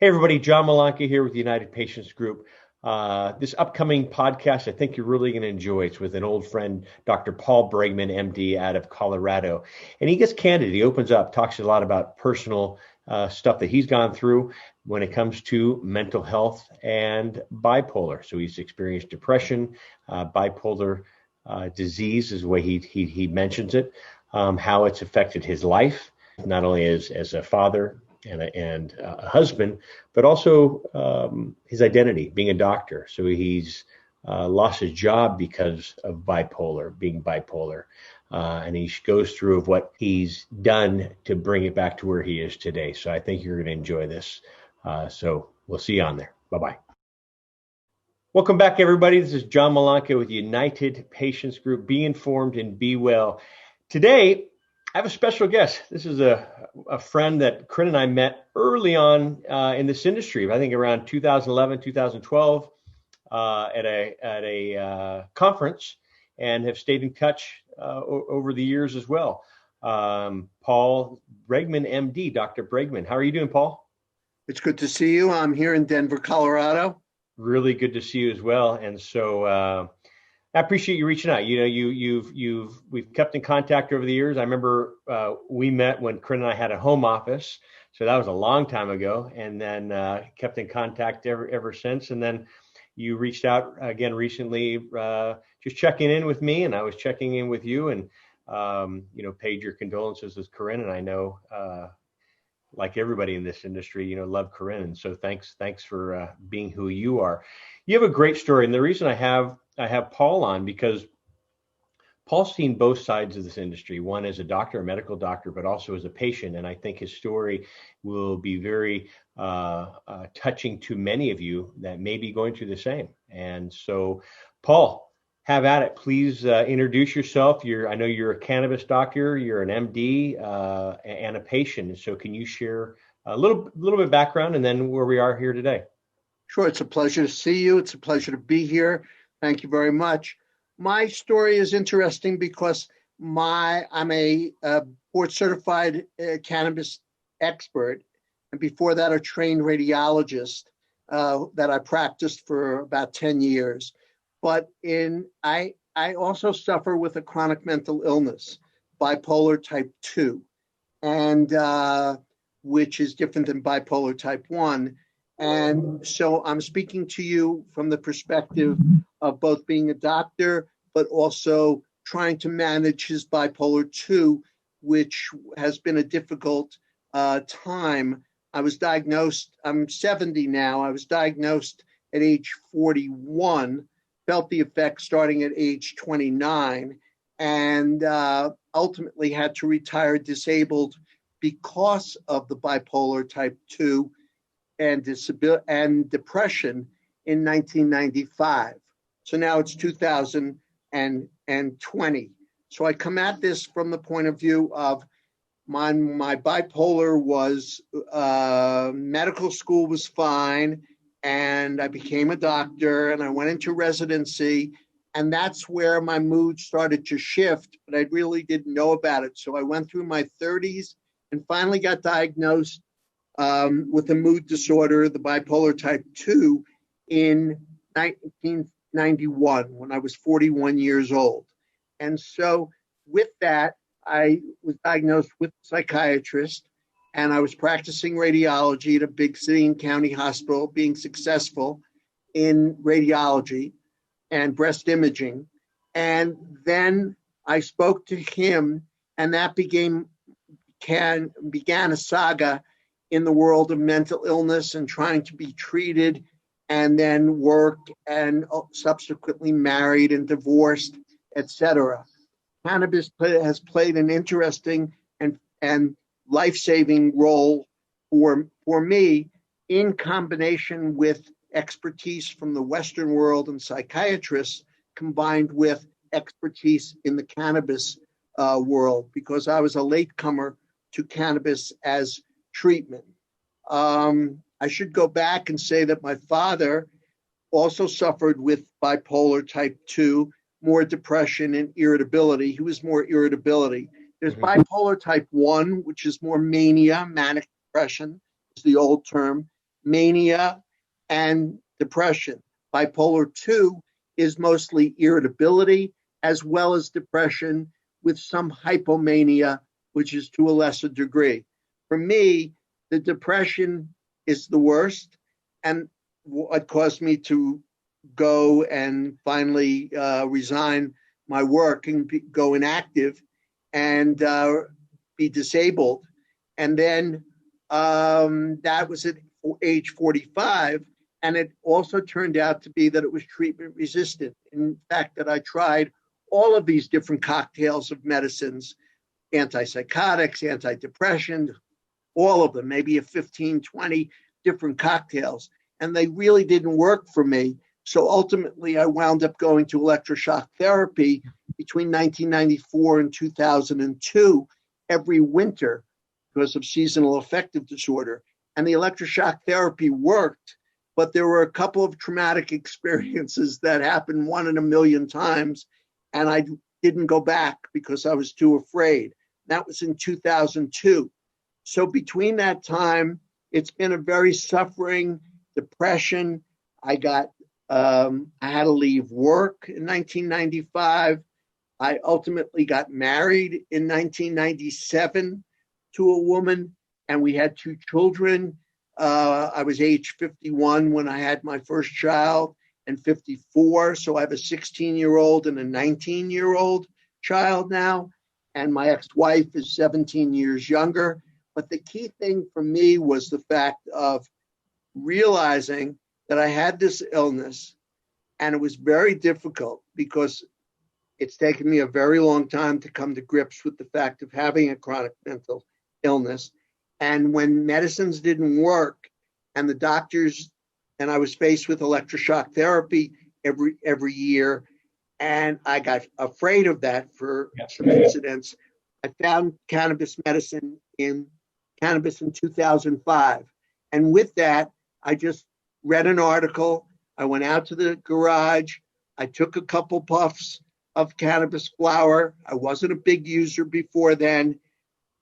Hey, everybody, John Malanca here with the United Patients Group. This upcoming podcast, I think you're really going to enjoy. It's with an old friend, Dr. Paul Bregman, MD, out of Colorado. And he gets candid. He opens up, talks a lot about personal stuff that he's gone through when it comes to mental health and bipolar. So he's experienced depression, bipolar disease is the way he mentions it, how it's affected his life, not only as a father and a husband, but also his identity, being a doctor. So he's lost his job because of being bipolar. And he goes through of what he's done to bring it back to where he is today. So I think you're going to enjoy this. So we'll see you on there. Bye-bye. Welcome back, everybody. This is John Malanca with United Patients Group. Be informed and be well. Today, I have a special guest. This is a friend that Corinne and I met early on in this industry. I think around 2011, 2012, at a conference, and have stayed in touch over the years as well. Paul Bregman, MD, Dr. Bregman. How are you doing, Paul? It's good to see you. I'm here in Denver, Colorado. Really good to see you as well. And so I appreciate you reaching out. You know, we've kept in contact over the years. I remember we met when Corinne and I had a home office, so that was a long time ago, and then kept in contact ever since. And then you reached out again recently, just checking in with me, and I was checking in with you, and paid your condolences with Corinne. And I know, like everybody in this industry, love Corinne, and so thanks for being who you are. You have a great story, and the reason I have Paul on, because Paul's seen both sides of this industry, one as a doctor, a medical doctor, but also as a patient. And I think his story will be very touching to many of you that may be going through the same. And so, Paul, have at it. Please introduce yourself. I know you're a cannabis doctor, you're an MD, and a patient. So can you share a little bit of background and then where we are here today? Sure, it's a pleasure to see you. It's a pleasure to be here. Thank you very much. My story is interesting because I'm a board certified cannabis expert, and before that, a trained radiologist that I practiced for about 10 years. But I also suffer with a chronic mental illness, bipolar type 2, and which is different than bipolar type 1. And so I'm speaking to you from the perspective of both being a doctor, but also trying to manage his bipolar 2, which has been a difficult time. I was diagnosed, I'm 70 now, I was diagnosed at age 41, felt the effects starting at age 29, and ultimately had to retire disabled because of the bipolar type 2 and depression in 1995. So now it's 2020. So I come at this from the point of view of my bipolar was, medical school was fine, and I became a doctor, and I went into residency, and that's where my mood started to shift, but I really didn't know about it. So I went through my 30s and finally got diagnosed with a mood disorder, the bipolar type 2, in 1991 when I was 41 years old. And so with that, I was diagnosed with a psychiatrist, and I was practicing radiology at a big city and county hospital, being successful in radiology and breast imaging. And then I spoke to him, and that began a saga in the world of mental illness and trying to be treated, and then worked and subsequently married and divorced, etc. Cannabis has played an interesting and life-saving role for me, in combination with expertise from the Western world and psychiatrists, combined with expertise in the cannabis world, because I was a latecomer to cannabis as treatment. I should go back and say that my father also suffered with bipolar type 2, more depression and irritability. He was more irritability. There's bipolar type 1, which is more mania, manic depression is the old term. mania, and depression. Bipolar 2 is mostly irritability as well as depression with some hypomania, which is to a lesser degree. For me, the depression is the worst, and what caused me to go and finally resign my work and go inactive and be disabled. And then that was at age 45. And it also turned out to be that it was treatment resistant. In fact, that I tried all of these different cocktails of medicines, antipsychotics, antidepressants, all of them, maybe a 15, 20 different cocktails. And they really didn't work for me. So ultimately, I wound up going to electroshock therapy between 1994 and 2002 every winter because of seasonal affective disorder. And the electroshock therapy worked, but there were a couple of traumatic experiences that happened 1 in a million times, and I didn't go back because I was too afraid. That was in 2002. So between that time, it's been a very suffering depression. I had to leave work in 1995. I ultimately got married in 1997 to a woman, and we had 2 children. I was age 51 when I had my first child, and 54. So I have a 16-year-old and a 19-year-old child now. And my ex-wife is 17 years younger. But the key thing for me was the fact of realizing that I had this illness, and it was very difficult because it's taken me a very long time to come to grips with the fact of having a chronic mental illness. And when medicines didn't work and the doctors, and I was faced with electroshock therapy every year, and I got afraid of that for some incidents, I found cannabis in 2005. And with that, I just read an article. I went out to the garage. I took a couple puffs of cannabis flower. I wasn't a big user before then.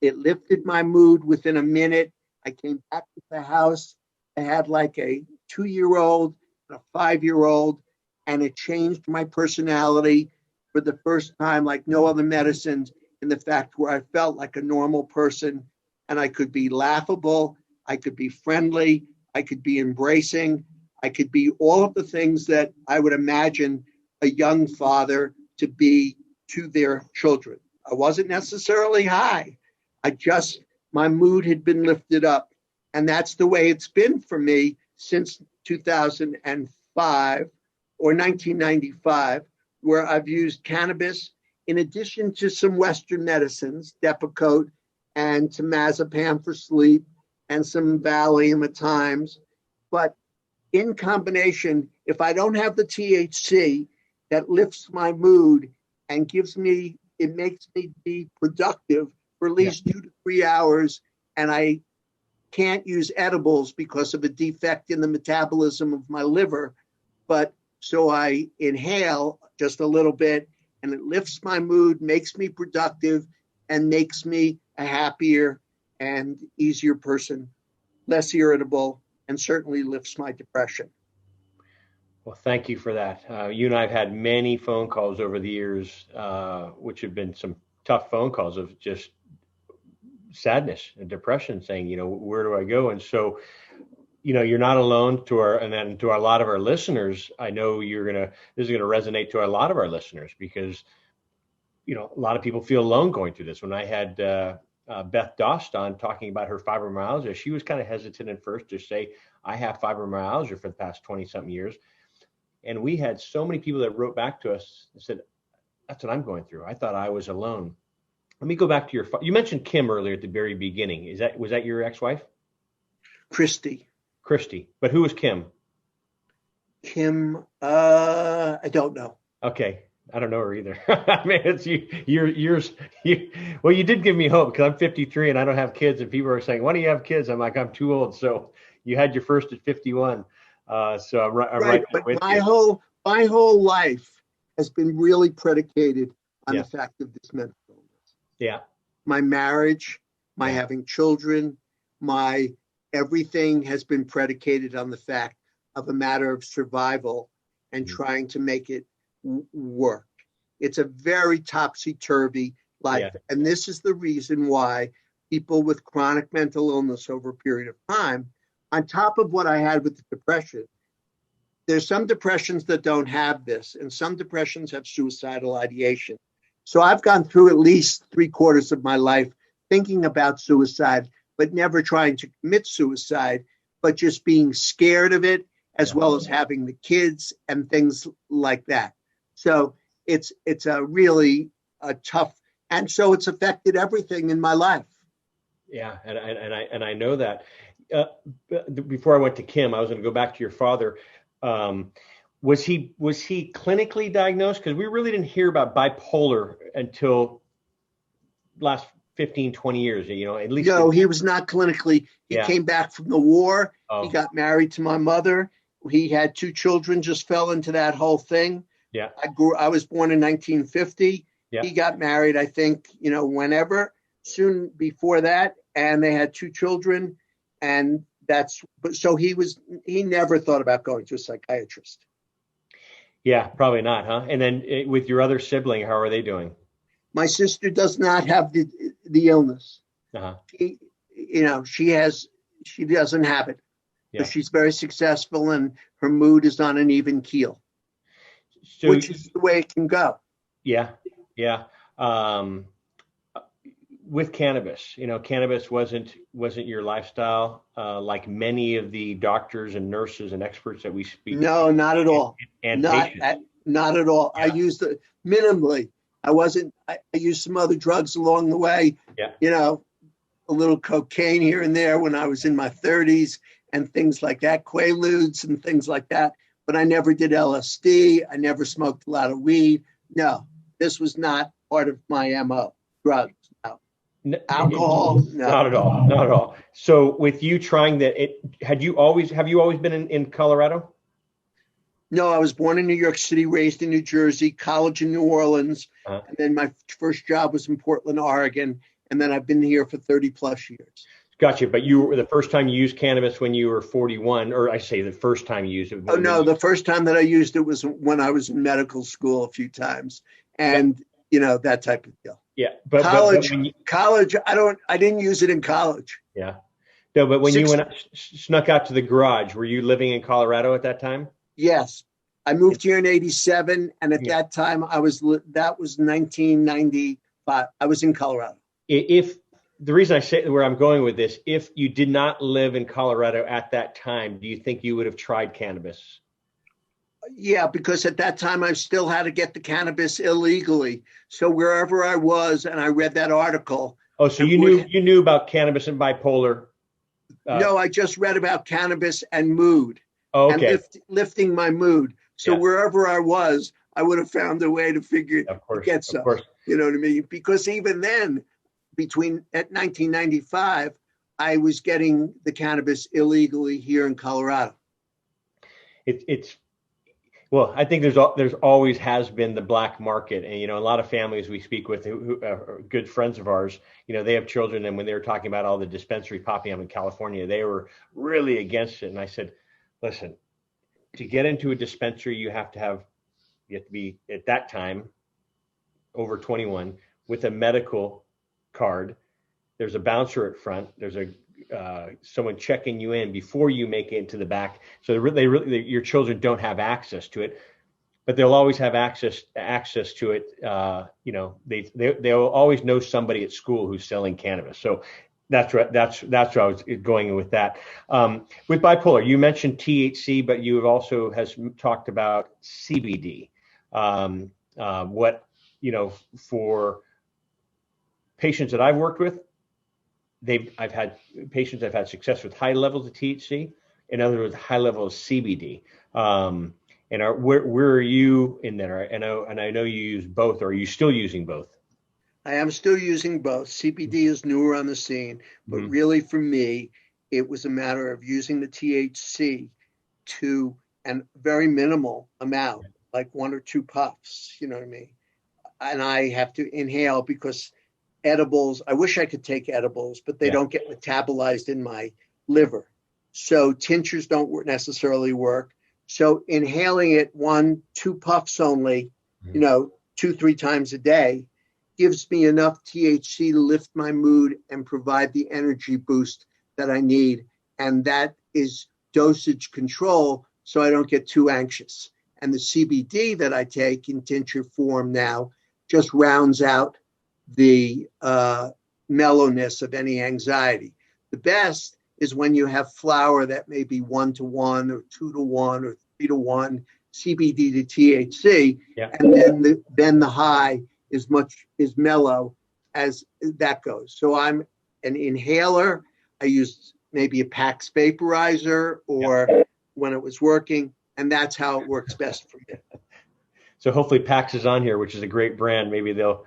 It lifted my mood within a minute. I came back to the house. I had like a 2-year-old and a 5-year-old, and it changed my personality for the first time like no other medicines, in the fact where I felt like a normal person, and I could be laughable, I could be friendly, I could be embracing, I could be all of the things that I would imagine a young father to be to their children. I wasn't necessarily high. My mood had been lifted up. And that's the way it's been for me since 2005 or 1995, where I've used cannabis in addition to some Western medicines, Depakote and temazepam for sleep and some Valium at times. But in combination, if I don't have the THC that lifts my mood and it makes me be productive for at least 2 to 3 hours, and I can't use edibles because of a defect in the metabolism of my liver, but so I inhale just a little bit, and it lifts my mood, makes me productive, and makes me a happier and easier person, less irritable, and certainly lifts my depression. Well, thank you for that. You and I have had many phone calls over the years, which have been some tough phone calls of just sadness and depression, saying, where do I go? And so, you're not alone. To a lot of our listeners, I know this is gonna resonate to a lot of our listeners, because a lot of people feel alone going through this. When I had Beth Dost on talking about her fibromyalgia, she was kind of hesitant at first to say, I have fibromyalgia for the past 20 something years. And we had so many people that wrote back to us and said, that's what I'm going through. I thought I was alone. Let me go back to you mentioned Kim earlier at the very beginning. Was that your ex-wife? Christy. But who was Kim? Kim, I don't know. Okay. I don't know her either. I mean, it's well, you did give me hope, because I'm 53 and I don't have kids, and people are saying, why do you have kids? I'm like, I'm too old. So you had your first at 51. So I'm right but with my you. my whole life has been really predicated on the fact of this mental illness. Yeah. My marriage, my having children, my everything has been predicated on the fact of a matter of survival and trying to make it work. It's a very topsy-turvy life. Yeah. And this is the reason why people with chronic mental illness over a period of time, on top of what I had with the depression, there's some depressions that don't have this, and some depressions have suicidal ideation. So I've gone through at least 3/4 of my life thinking about suicide, but never trying to commit suicide, but just being scared of it, as well as having the kids and things like that. So it's a really tough, and so it's affected everything in my life. Yeah, and I know that. Before I went to Kim, I was going to go back to your father. Was he clinically diagnosed? Because we really didn't hear about bipolar until last 15, 20 years, at least. No, he was not clinically. He came back from the war. Oh. He got married to my mother. He had 2 children, just fell into that whole thing. Yeah. I was born in 1950. Yeah. He got married, I think, whenever, soon before that. And they had 2 children. And so he never thought about going to a psychiatrist. Yeah, probably not, huh? And then with your other sibling, how are they doing? My sister does not have the illness. Uh-huh. She doesn't have it. Yeah. But she's very successful and her mood is on an even keel, which is the way it can go. Yeah. Yeah. With cannabis, cannabis wasn't your lifestyle, like many of the doctors and nurses and experts that we speak. No, not at all. And not at all. Yeah. I used it minimally. I used some other drugs along the way. Yeah. A little cocaine here and there when I was in my 30s and things like that, Quaaludes and things like that. But I never did LSD. I never smoked a lot of weed. No, this was not part of my MO. Drugs, no. Alcohol, no. Not at all. Not at all. So with you trying that, have you always been in Colorado? No, I was born in New York City, raised in New Jersey, college in New Orleans. Uh-huh. And then my first job was in Portland, Oregon. And then I've been here for 30 plus years. Gotcha. But the first time you used cannabis when you were 41, or I say the first time you used it. Oh, no, the first time that I used it was when I was in medical school a few times. And, that type of deal. Yeah. But college, I didn't use it in college. Yeah. No, but when you snuck out to the garage, were you living in Colorado at that time? Yes. I moved here in 87. And at that time, that was 1995. I was in Colorado. If the reason I say where I'm going with this, if you did not live in Colorado at that time, do you think you would have tried cannabis? Yeah, because at that time I still had to get the cannabis illegally. So wherever I was, and I read that article. Oh, so you knew about cannabis and bipolar? No, I just read about cannabis and mood. Oh, okay. And lifting my mood. So wherever I was, I would have found a way to get some. Of course. You know what I mean? Because even then, at 1995, I was getting the cannabis illegally here in Colorado. Well, I think there's always has been the black market, and a lot of families we speak with who are good friends of ours, they have children, and when they were talking about all the dispensaries popping up in California, they were really against it. And I said, listen, to get into a dispensary, you have to be at that time over 21 with a medical card. There's a bouncer at front. There's someone checking you in before you make it into the back. So your children don't have access to it, but they'll always have access to it. They'll always know somebody at school who's selling cannabis. So that's where I was going with that. With bipolar, you mentioned THC, but you have has talked about CBD. For patients that I've worked with, I've had patients that have had success with high levels of THC, and others with high levels of CBD. Where are you in there? I know you use both. Or are you still using both? I am still using both. CBD is newer on the scene, but really for me, it was a matter of using the THC to a very minimal amount, like 1 or 2 puffs. You know what I mean? And I have to inhale because edibles, I wish I could take edibles, but they don't get metabolized in my liver. So tinctures don't necessarily work. So inhaling it 1-2 puffs only, 2-3 times a day gives me enough THC to lift my mood and provide the energy boost that I need. And that is dosage control so I don't get too anxious. And the CBD that I take in tincture form now just rounds out the mellowness of any anxiety. The best is when you have flower that may be 1-to-1 or 2-to-1 or 3-to-1 CBD to THC, and then the high is mellow as that goes. So I'm an inhaler. I used maybe a Pax vaporizer or when it was working, and that's how it works best for me. So hopefully Pax is on here, which is a great brand. Maybe they'll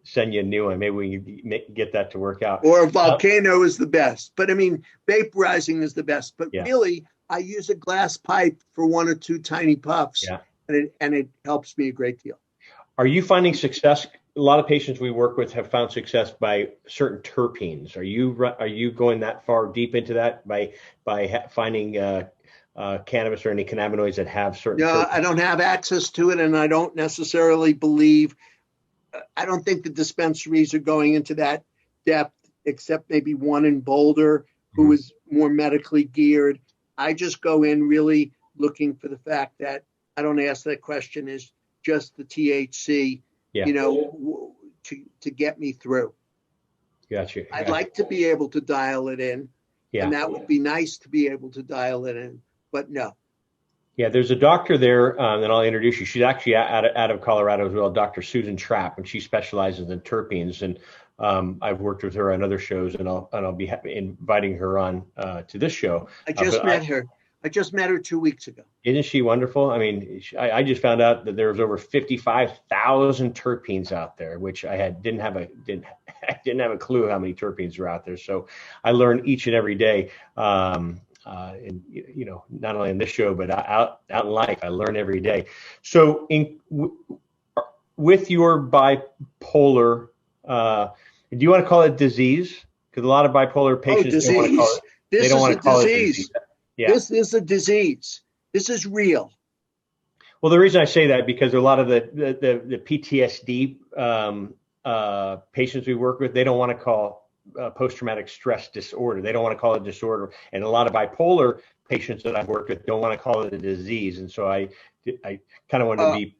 send you a new one. Maybe we can get that to work out. Or Volcano is the best. But I mean, vaporizing is the best. But really, I use a glass pipe for 1 or 2 tiny puffs, and it helps me a great deal. Are you finding success? A lot of patients we work with have found success by certain terpenes. Are you going that far deep into that by finding cannabis or any cannabinoids that have certain terpenes? I don't have access to it, and I don't necessarily believe. I don't think the dispensaries are going into that depth, except maybe one in Boulder who is more medically geared. I just go in really looking for the fact that I don't ask that question, is just the THC, to get me through. Gotcha. I'd like to be able to dial it in, and that would be nice to be able to dial it in, but no. Yeah, there's a doctor there that I'll introduce you. She's actually out of Colorado as well, Dr. Susan Trapp, and she specializes in terpenes. And I've worked with her on other shows, and I'll be inviting her on to this show. I just met her. I just met her 2 weeks ago. Isn't she wonderful? I mean, I just found out that there was over 55,000 terpenes out there, which I didn't have a clue how many terpenes were out there. So I learn each and every day. And not only in this show, but out in life, I learn every day. So with your bipolar, do you want to call it disease? Because a lot of bipolar patients don't want to call it. They don't want to call it disease. Yeah. This is a disease. This is real. Well, the reason I say that because a lot of the PTSD patients we work with, they don't want to call post-traumatic stress disorder. They don't want to call it disorder. And a lot of bipolar patients that I've worked with don't want to call it a disease. And so I kind of want to be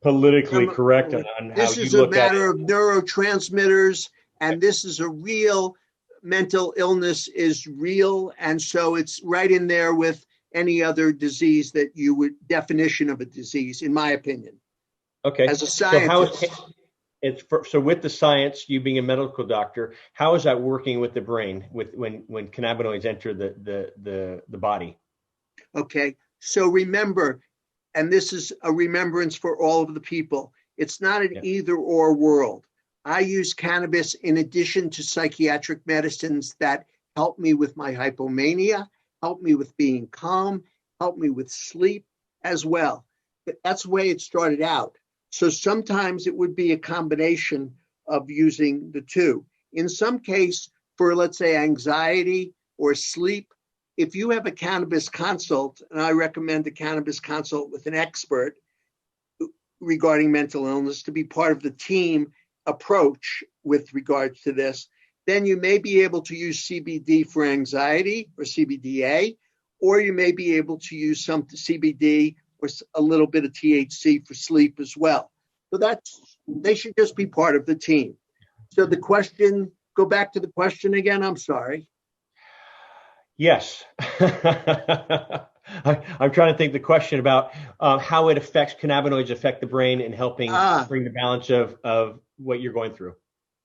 politically correct on how you look at it. This is a matter of neurotransmitters, and this is a real mental illness is real. And so it's right in there with any other disease that you would definition of a disease, in my opinion. Okay. As a scientist. So with the science, you being a medical doctor, how is that working with the brain when cannabinoids enter the body? Okay. So remember, and this is a remembrance for all of the people, it's not an either or world. I use cannabis in addition to psychiatric medicines that help me with my hypomania, help me with being calm, help me with sleep as well. That's the way it started out. So sometimes it would be a combination of using the two. In some case, for let's say anxiety or sleep, if you have a cannabis consult, and I recommend a cannabis consult with an expert regarding mental illness to be part of the team approach with regards to this, then you may be able to use CBD for anxiety or CBDA, or you may be able to use some CBD or a little bit of THC for sleep as well. So they should just be part of the team. So the question, go back to the question again, I'm sorry. Yes. I'm trying to think the question about how it affects cannabinoids affect the brain and helping bring the balance of what you're going through.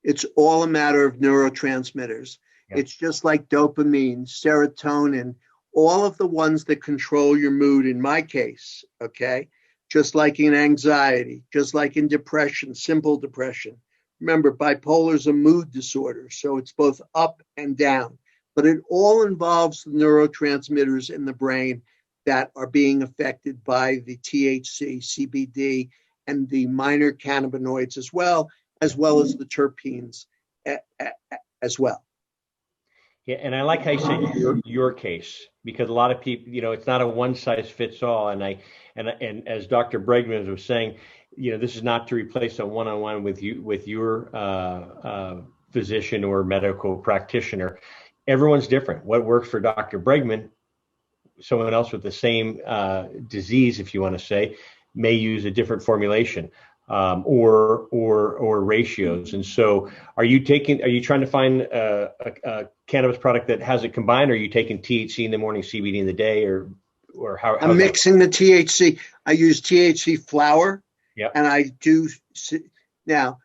It's all a matter of neurotransmitters. Yeah. It's just like dopamine, serotonin, all of the ones that control your mood in my case, okay? Just like in anxiety, just like in depression, simple depression. Remember, bipolar is a mood disorder, so it's both up and down. But it all involves the neurotransmitters in the brain that are being affected by the THC, CBD, and the minor cannabinoids as well as the terpenes as well. Yeah, and I like how you said your case, because a lot of people, it's not a one size fits all. And as Dr. Bregman was saying, this is not to replace a one-on-one with your physician or medical practitioner. Everyone's different. What works for Dr. Bregman, someone else with the same disease, if you want to say, may use a different formulation, or ratios. And so, are you trying to find a cannabis product that has it combined? Or are you taking THC in the morning, CBD in the day, or I'm mixing the THC. I use THC flower, yeah, and I do now.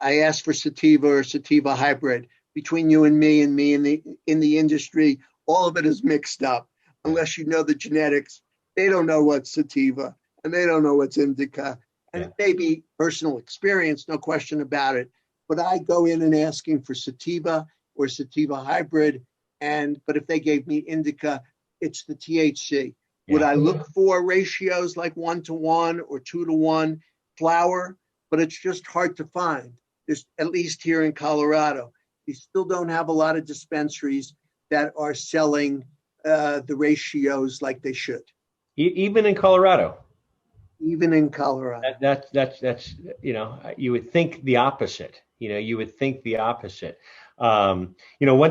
I ask for sativa or sativa hybrid. Between you and me in the industry, all of it is mixed up. Unless you know the genetics, they don't know what's sativa and they don't know what's indica. And it may be personal experience, no question about it. But I go in and asking for sativa or sativa hybrid, but if they gave me indica, it's the THC. Would I look for ratios like 1-to-1 or 2-to-1 flower? But it's just hard to find. There's, at least here in Colorado, you still don't have a lot of dispensaries that are selling the ratios like they should. Even in Colorado. Even in Colorado. That's you would think the opposite. One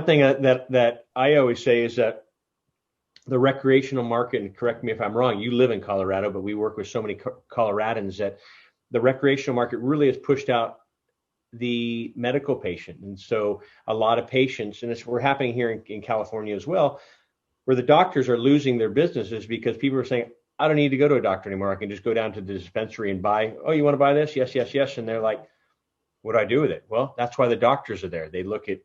thing that I always say is that the recreational market, and correct me if I'm wrong, you live in Colorado, but we work with so many Coloradans, that the recreational market really has pushed out the medical patient. And so a lot of patients, and we're happening here in California as well, where the doctors are losing their businesses because people are saying, I don't need to go to a doctor anymore. I can just go down to the dispensary and buy. Oh, you want to buy this? Yes, yes, yes. And they're like, what do I do with it? Well, that's why the doctors are there. They look at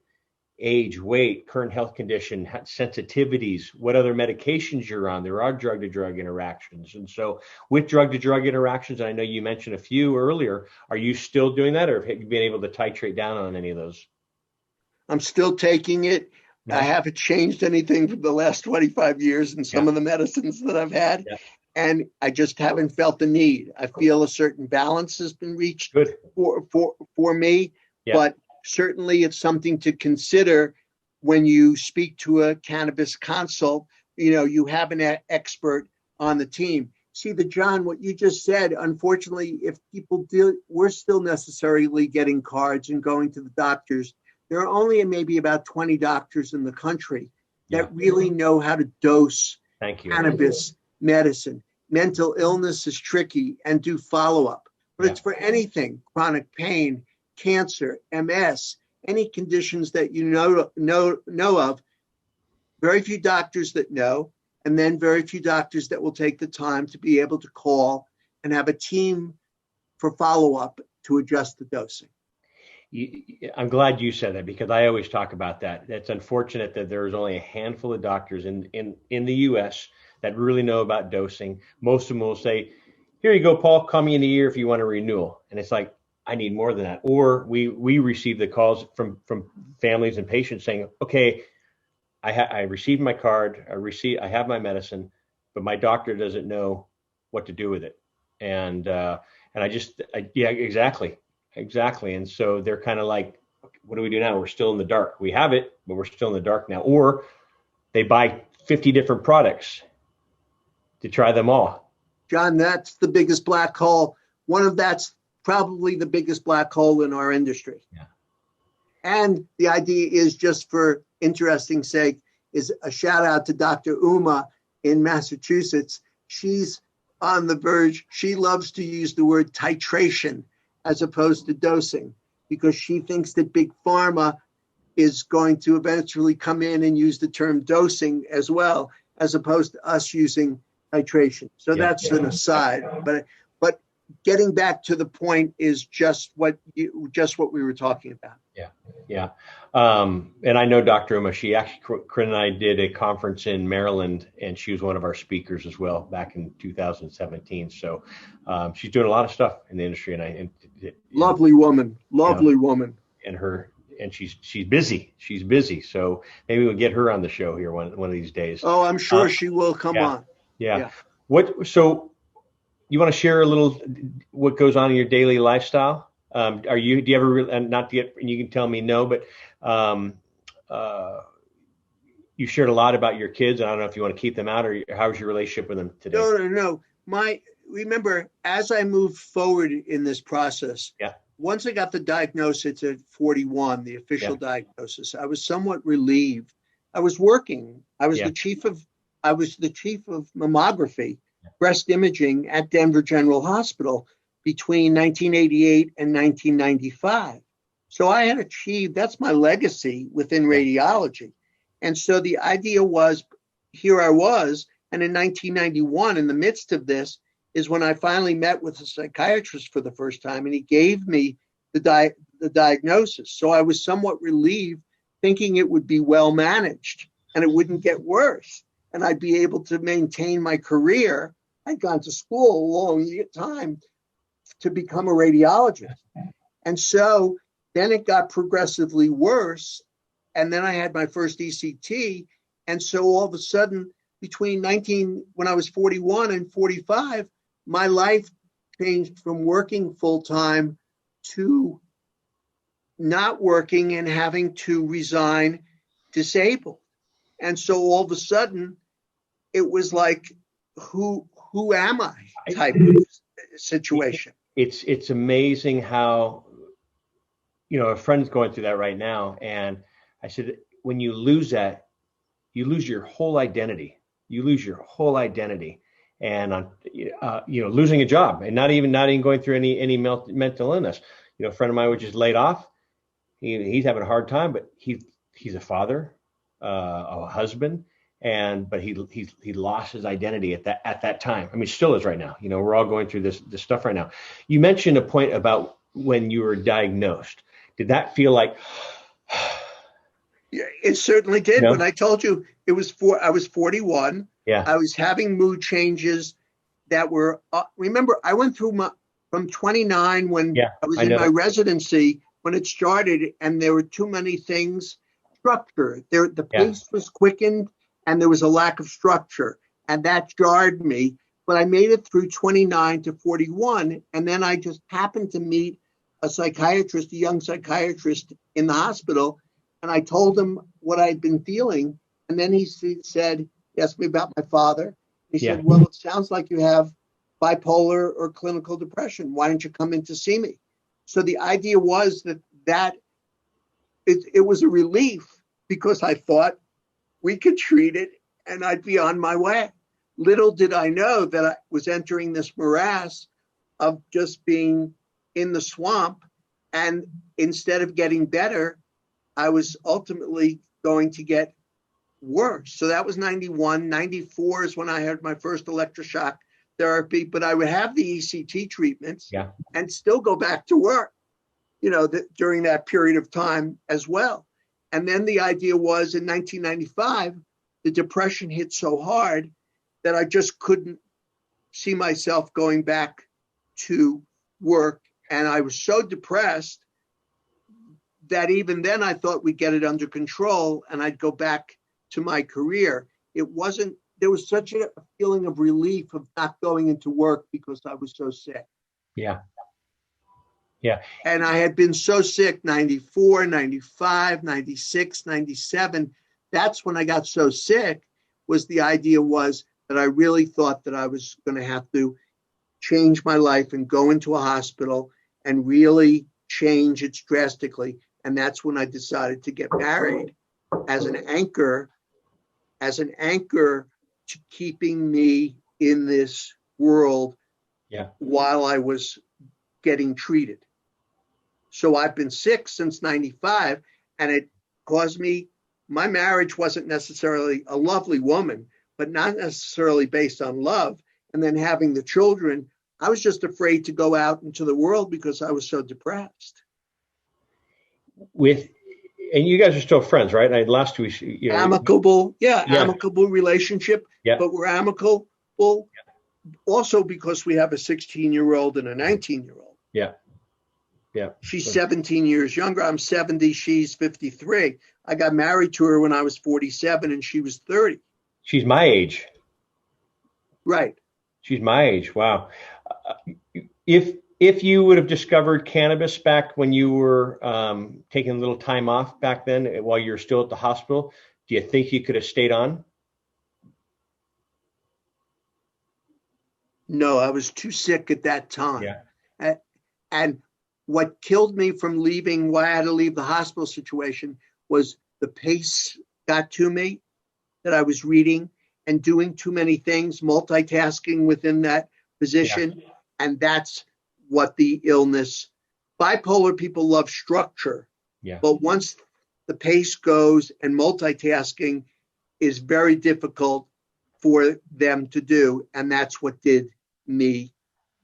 age, weight, current health condition, sensitivities, what other medications you're on. There are drug-to-drug interactions. And so with drug-to-drug interactions, and I know you mentioned a few earlier, are you still doing that, or have you been able to titrate down on any of those? I'm still taking it. No. I haven't changed anything for the last 25 years in some of the medicines that I've had. Yeah. And I just haven't felt the need. I feel a certain balance has been reached for me, but certainly it's something to consider when you speak to a cannabis consult. You have an expert on the team. See, John, what you just said, unfortunately, if people we're still necessarily getting cards and going to the doctors. There are only maybe about 20 doctors in the country that really know how to dose cannabis medicine. Mental illness is tricky, and do follow-up. But it's for anything: chronic pain, cancer, MS, any conditions that you know of. Very few doctors that know, and then very few doctors that will take the time to be able to call and have a team for follow-up to adjust the dosing. I'm glad you said that, because I always talk about that. It's unfortunate that there's only a handful of doctors in the U.S. that really know about dosing. Most of them will say, here you go, Paul, call me in a year if you want a renewal. And it's like, I need more than that. Or we receive the calls from families and patients saying, okay, I received my card, I have my medicine, but my doctor doesn't know what to do with it. And exactly. And so they're kind of like, what do we do now? We're still in the dark. We have it, but we're still in the dark now. Or they buy 50 different products to try them all. John, that's the biggest black hole. That's probably the biggest black hole in our industry. Yeah. And the idea is, just for interesting sake, is a shout out to Dr. Uma in Massachusetts. She's on the verge. She loves to use the word titration as opposed to dosing, because she thinks that big pharma is going to eventually come in and use the term dosing as well, as opposed to us using titration. So that's an aside. But getting back to the point is just what we were talking about. Yeah. And I know Dr. Uma, Corinne and I did a conference in Maryland, and she was one of our speakers as well back in 2017. So she's doing a lot of stuff in the industry, and lovely woman. And she's busy. She's busy. So maybe we'll get her on the show here one of these days. Oh, I'm sure she will come on. Yeah. So you want to share a little what goes on in your daily lifestyle? Do you ever, and not to get, and you can tell me no, but you shared a lot about your kids. I don't know if you want to keep them out, or how's your relationship with them today? No. Remember, as I moved forward in this process, Yeah. once I got the diagnosis at 41, the official diagnosis, I was somewhat relieved. I was working. I was the chief of mammography, breast imaging at Denver General Hospital between 1988 and 1995. So I had achieved, that's my legacy within radiology. And so the idea was, here I was, and in 1991, in the midst of this, is when I finally met with a psychiatrist for the first time, and he gave me the diagnosis. So I was somewhat relieved, thinking it would be well managed and it wouldn't get worse, and I'd be able to maintain my career. I'd gone to school a long time to become a radiologist. And so then it got progressively worse. And then I had my first ECT. And so all of a sudden, when I was 41 and 45, my life changed from working full time to not working and having to resign disabled. And so all of a sudden, it was like, who am I type of situation. It's amazing how, a friend's going through that right now. And I said, when you lose that, you lose your whole identity. You lose your whole identity. And losing a job and not even going through any mental illness. A friend of mine was just laid off. He's having a hard time, but he's a father, a husband, but he lost his identity at that time. I mean, still is right now. We're all going through this stuff right now. You mentioned a point about when you were diagnosed. Did that feel like? Yeah, it certainly did. When I told you I was 41. Yeah. I was having mood changes that were, remember, I went through from 29 when I was in my residency, when it started, and there were too many things. Structure. The pace was quickened, and there was a lack of structure, and that jarred me. But I made it through 29 to 41, and then I just happened to meet a young psychiatrist in the hospital, and I told him what I'd been feeling, and then he asked me about my father. He said, well, it sounds like you have bipolar or clinical depression. Why don't you come in to see me? So the idea was that it was a relief, because I thought we could treat it and I'd be on my way. Little did I know that I was entering this morass of just being in the swamp. And instead of getting better, I was ultimately going to get worse. So that was 91. 94 is when I had my first electroshock therapy, but I would have the ECT treatments and still go back to work, during that period of time as well. And then the idea was, in 1995, the depression hit so hard that I just couldn't see myself going back to work. And I was so depressed that even then I thought we'd get it under control and I'd go back to my career. There was such a feeling of relief of not going into work because I was so sick. Yeah. And I had been so sick, 94, 95, 96, 97. That's when I got so sick. The idea was that I really thought that I was going to have to change my life and go into a hospital and really change it drastically. And that's when I decided to get married as an anchor to keeping me in this world while I was getting treated. So I've been sick since 95, and it caused me, my marriage wasn't necessarily a lovely woman, but not necessarily based on love. And then having the children, I was just afraid to go out into the world because I was so depressed. And you guys are still friends, right? Last week, amicable relationship, but we're amicable also because we have a 16-year-old and a 19-year-old. Yeah. She's 17 years younger. I'm 70. She's 53. I got married to her when I was 47 and she was 30. She's my age. Right. She's my age. Wow. If you would have discovered cannabis back when you were taking a little time off back then while you're still at the hospital, Do you think you could have stayed on? No, I was too sick at that time. Yeah. And what killed me from leaving, why I had to leave the hospital situation, was the pace got to me, that I was reading and doing too many things, multitasking within that position. Yeah. And that's what the illness, bipolar people love structure. Yeah. But once the pace goes and multitasking is very difficult for them to do. And that's what did me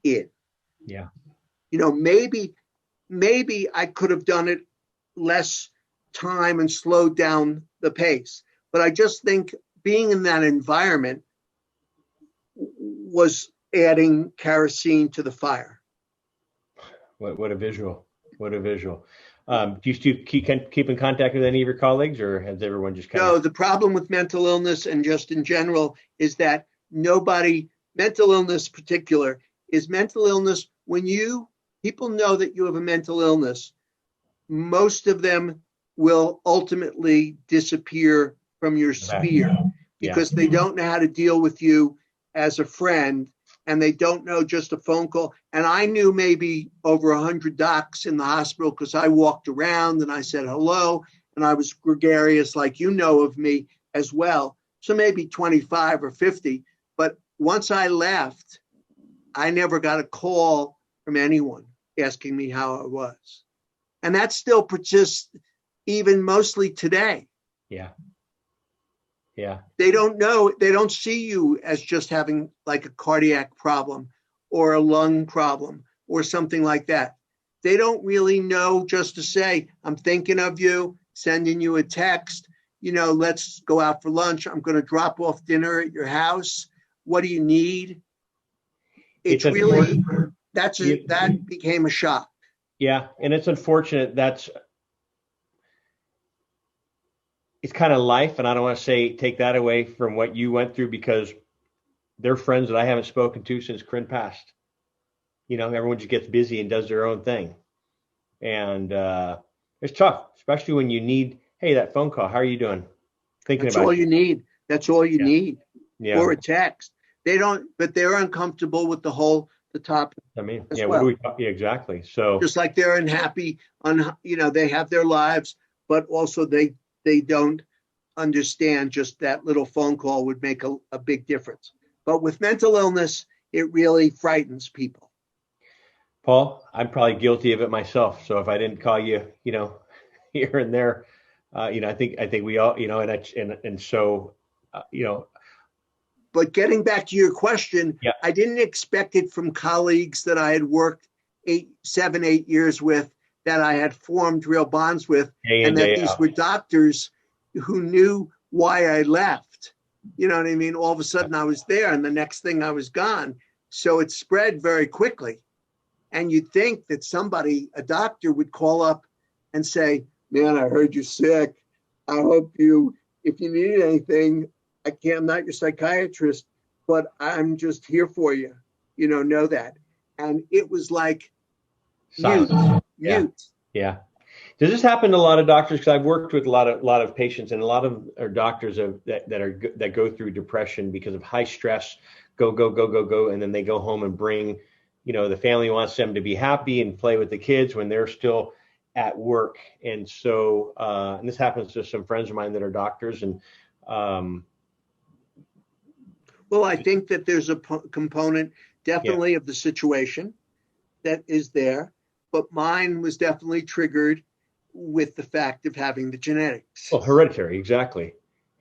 in. Yeah. You know, maybe I could have done it less time and slowed down the pace. But I just think being in that environment was adding kerosene to the fire. What a visual. What a visual. Do you still keep in contact with any of your colleagues, or has everyone just kind of... No, the problem with mental illness and just in general is that mental illness particular, is mental illness when people know that you have a mental illness, most of them will ultimately disappear from your sphere because they don't know how to deal with you as a friend, and they don't know just a phone call. And I knew maybe over 100 docs in the hospital because I walked around and I said hello, and I was gregarious like you know of me as well. So maybe 25 or 50. But once I left, I never got a call from anyone asking me how I was. And that still persists even mostly today. Yeah. Yeah. They don't see you as just having like a cardiac problem or a lung problem or something like that. They don't really know just to say, I'm thinking of you, sending you a text, let's go out for lunch. I'm going to drop off dinner at your house. What do you need? It's really, that became a shock. Yeah. And it's unfortunate. It's kind of life. And I don't want to say take that away from what you went through, because they're friends that I haven't spoken to since Corinne passed. Everyone just gets busy and does their own thing. And it's tough, especially when you need, hey, that phone call, how are you doing? Thinking That's about all you need. That's all you need. Yeah. Or a text. But they're uncomfortable with the topic. I mean, as yeah, well. Yeah, exactly. So just like they're unhappy they have their lives, but also they don't understand just that little phone call would make a big difference. But with mental illness, it really frightens people. Paul, I'm probably guilty of it myself. So if I didn't call you, here and there, I think we all, and so, But getting back to your question, yeah. I didn't expect it from colleagues that I had worked 8 years with, that I had formed real bonds with, and that these were doctors who knew why I left. You know what I mean? All of a sudden I was there, and the next thing I was gone. So it spread very quickly. And you'd think that a doctor would call up and say, man, I heard you're sick. I hope if you need anything, I'm not your psychiatrist, but I'm just here for you. Know that. And it was like mute. Yeah. Does this happen to a lot of doctors? Because I've worked with a lot of patients, and a lot of our doctors that go through depression because of high stress, go, and then they go home and bring, the family wants them to be happy and play with the kids when they're still at work. And so, and this happens to some friends of mine that are doctors. And well, I think that there's a component definitely of the situation that is there, but mine was definitely triggered with the fact of having the genetics. Well, hereditary, exactly.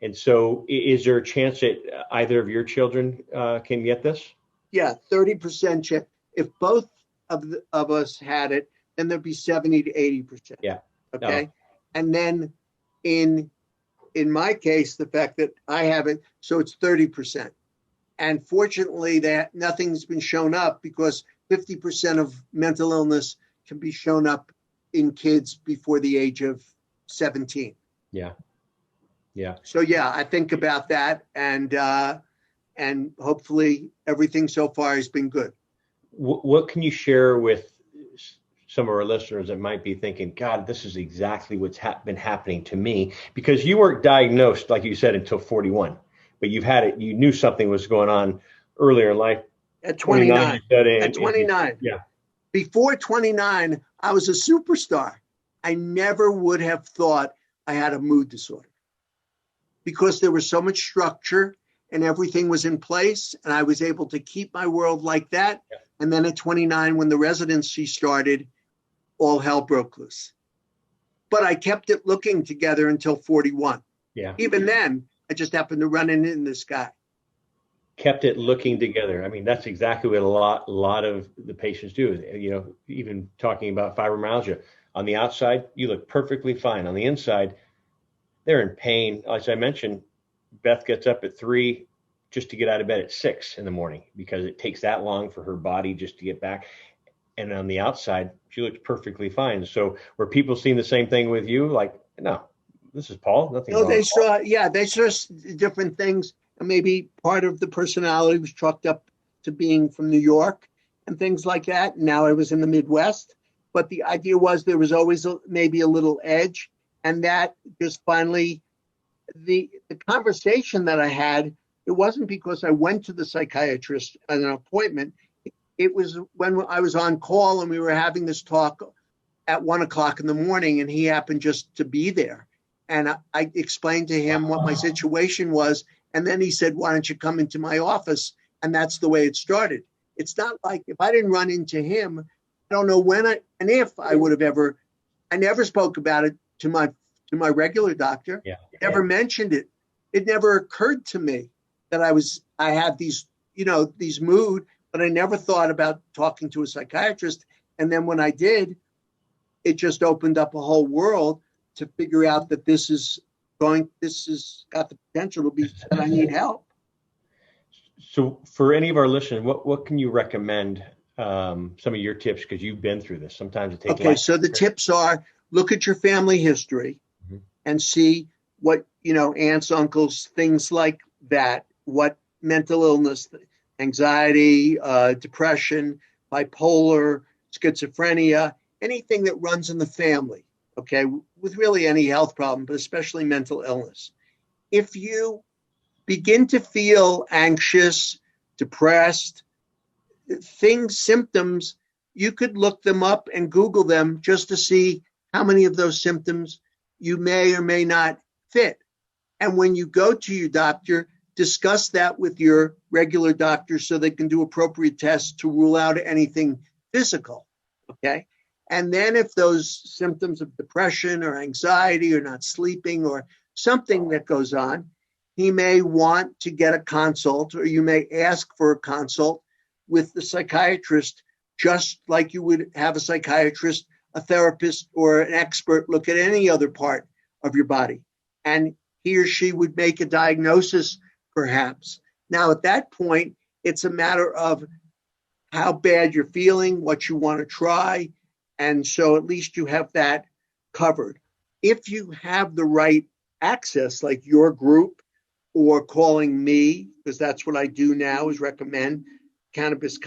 And so is there a chance that either of your children can get this? Yeah, 30% chance. If both of us had it, then there'd be 70 to 80%. Yeah. Okay. And then in my case, the fact that I have it, so it's 30%. And fortunately that nothing's been shown up, because 50% of mental illness can be shown up in kids before the age of 17. Yeah. Yeah. So yeah, I think about that, and hopefully everything so far has been good. What can you share with some of our listeners that might be thinking, God, this is exactly what's been happening to me, because you weren't diagnosed, like you said, until 41, but you've had it. You knew something was going on earlier in life. At 29. You said, At 29. yeah. Before 29, I was a superstar. I never would have thought I had a mood disorder because there was so much structure and everything was in place, and I was able to keep my world like that. Yeah. And then at 29, when the residency started, all hell broke loose. But I kept it looking together until 41. Yeah. Even then, I just happened to run into this guy. Kept it looking together. I mean, that's exactly what a lot of the patients do. You know, even talking about fibromyalgia, on the outside, you look perfectly fine. On the inside, they're in pain. As I mentioned, Beth gets up at 3 just to get out of bed at 6 in the morning because it takes that long for her body just to get back. And on the outside, she looks perfectly fine. So were people seeing the same thing with you? Like, no, this is Paul. Nothing wrong. They saw different things. And maybe part of the personality was chalked up to being from New York and things like that. Now I was in the Midwest. But the idea was there was always maybe a little edge. And that just finally, the conversation that I had, it wasn't because I went to the psychiatrist at an appointment. It was when I was on call and we were having this talk at 1 o'clock in the morning, and he happened just to be there. And I explained to him what my situation was. And then he said, why don't you come into my office? And that's the way it started. It's not like if I didn't run into him, I don't know when and if I would have ever, I never spoke about it to my regular doctor. Yeah. Never mentioned it. It never occurred to me that I had these mood, but I never thought about talking to a psychiatrist. And then when I did, it just opened up a whole world to figure out that this has got the potential to be that I need help. So for any of our listeners, what can you recommend, some of your tips, because you've been through this? Sometimes it takes so the tips are, look at your family history and see what, aunts, uncles, things like that, what mental illness, anxiety, depression, bipolar, schizophrenia, anything that runs in the family, okay, with really any health problem, but especially mental illness. If you begin to feel anxious, depressed, symptoms, you could look them up and Google them just to see how many of those symptoms you may or may not fit. And when you go to your doctor, discuss that with your regular doctor so they can do appropriate tests to rule out anything physical, okay? And then if those symptoms of depression or anxiety or not sleeping or something that goes on, he may want to get a consult, or you may ask for a consult with the psychiatrist, just like you would have a psychiatrist, a therapist, or an expert look at any other part of your body. And he or she would make a diagnosis, perhaps. Now, at that point, it's a matter of how bad you're feeling, what you want to try. And so at least you have that covered. If you have the right access, like your group, or calling me, because that's what I do now, is recommend cannabis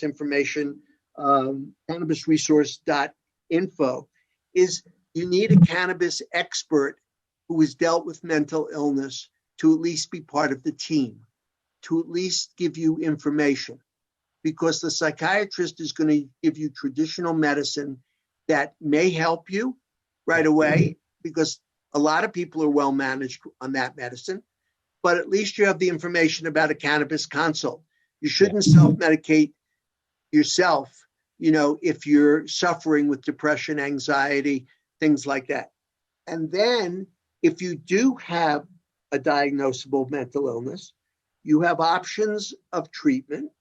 information, cannabisresource.info, is you need a cannabis expert who has dealt with mental illness to at least be part of the team, to at least give you information, because the psychiatrist is going to give you traditional medicine that may help you right away, because a lot of people are well managed on that medicine, but at least you have the information about a cannabis consult. You shouldn't self-medicate yourself, if you're suffering with depression, anxiety, things like that. And then if you do have a diagnosable mental illness, you have options of treatment.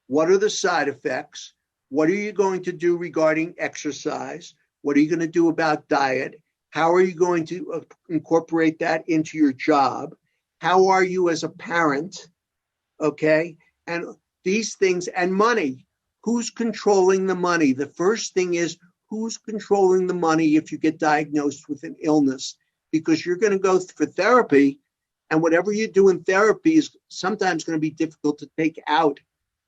What are the side effects? What are you going to do regarding exercise? What are you going to do about diet? How are you going to incorporate that into your job? How are you as a parent? Okay. And these things, and money. Who's controlling the money? The first thing is, who's controlling the money if you get diagnosed with an illness? Because you're going to go for therapy, and whatever you do in therapy is sometimes going to be difficult to take out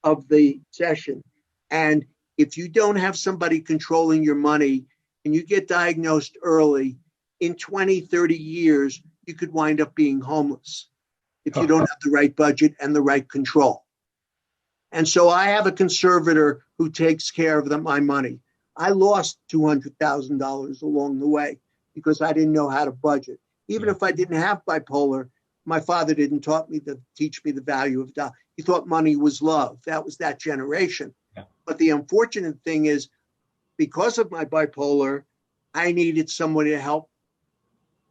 of the session. And if you don't have somebody controlling your money and you get diagnosed early, in 20, 30 years, you could wind up being homeless if you don't have the right budget and the right control. And so I have a conservator who takes care of my money. I lost $200,000 along the way because I didn't know how to budget. Even if I didn't have bipolar, my father didn't teach me the value of dollar. He thought money was love. That was that generation. Yeah. But the unfortunate thing is, because of my bipolar, I needed somebody to help.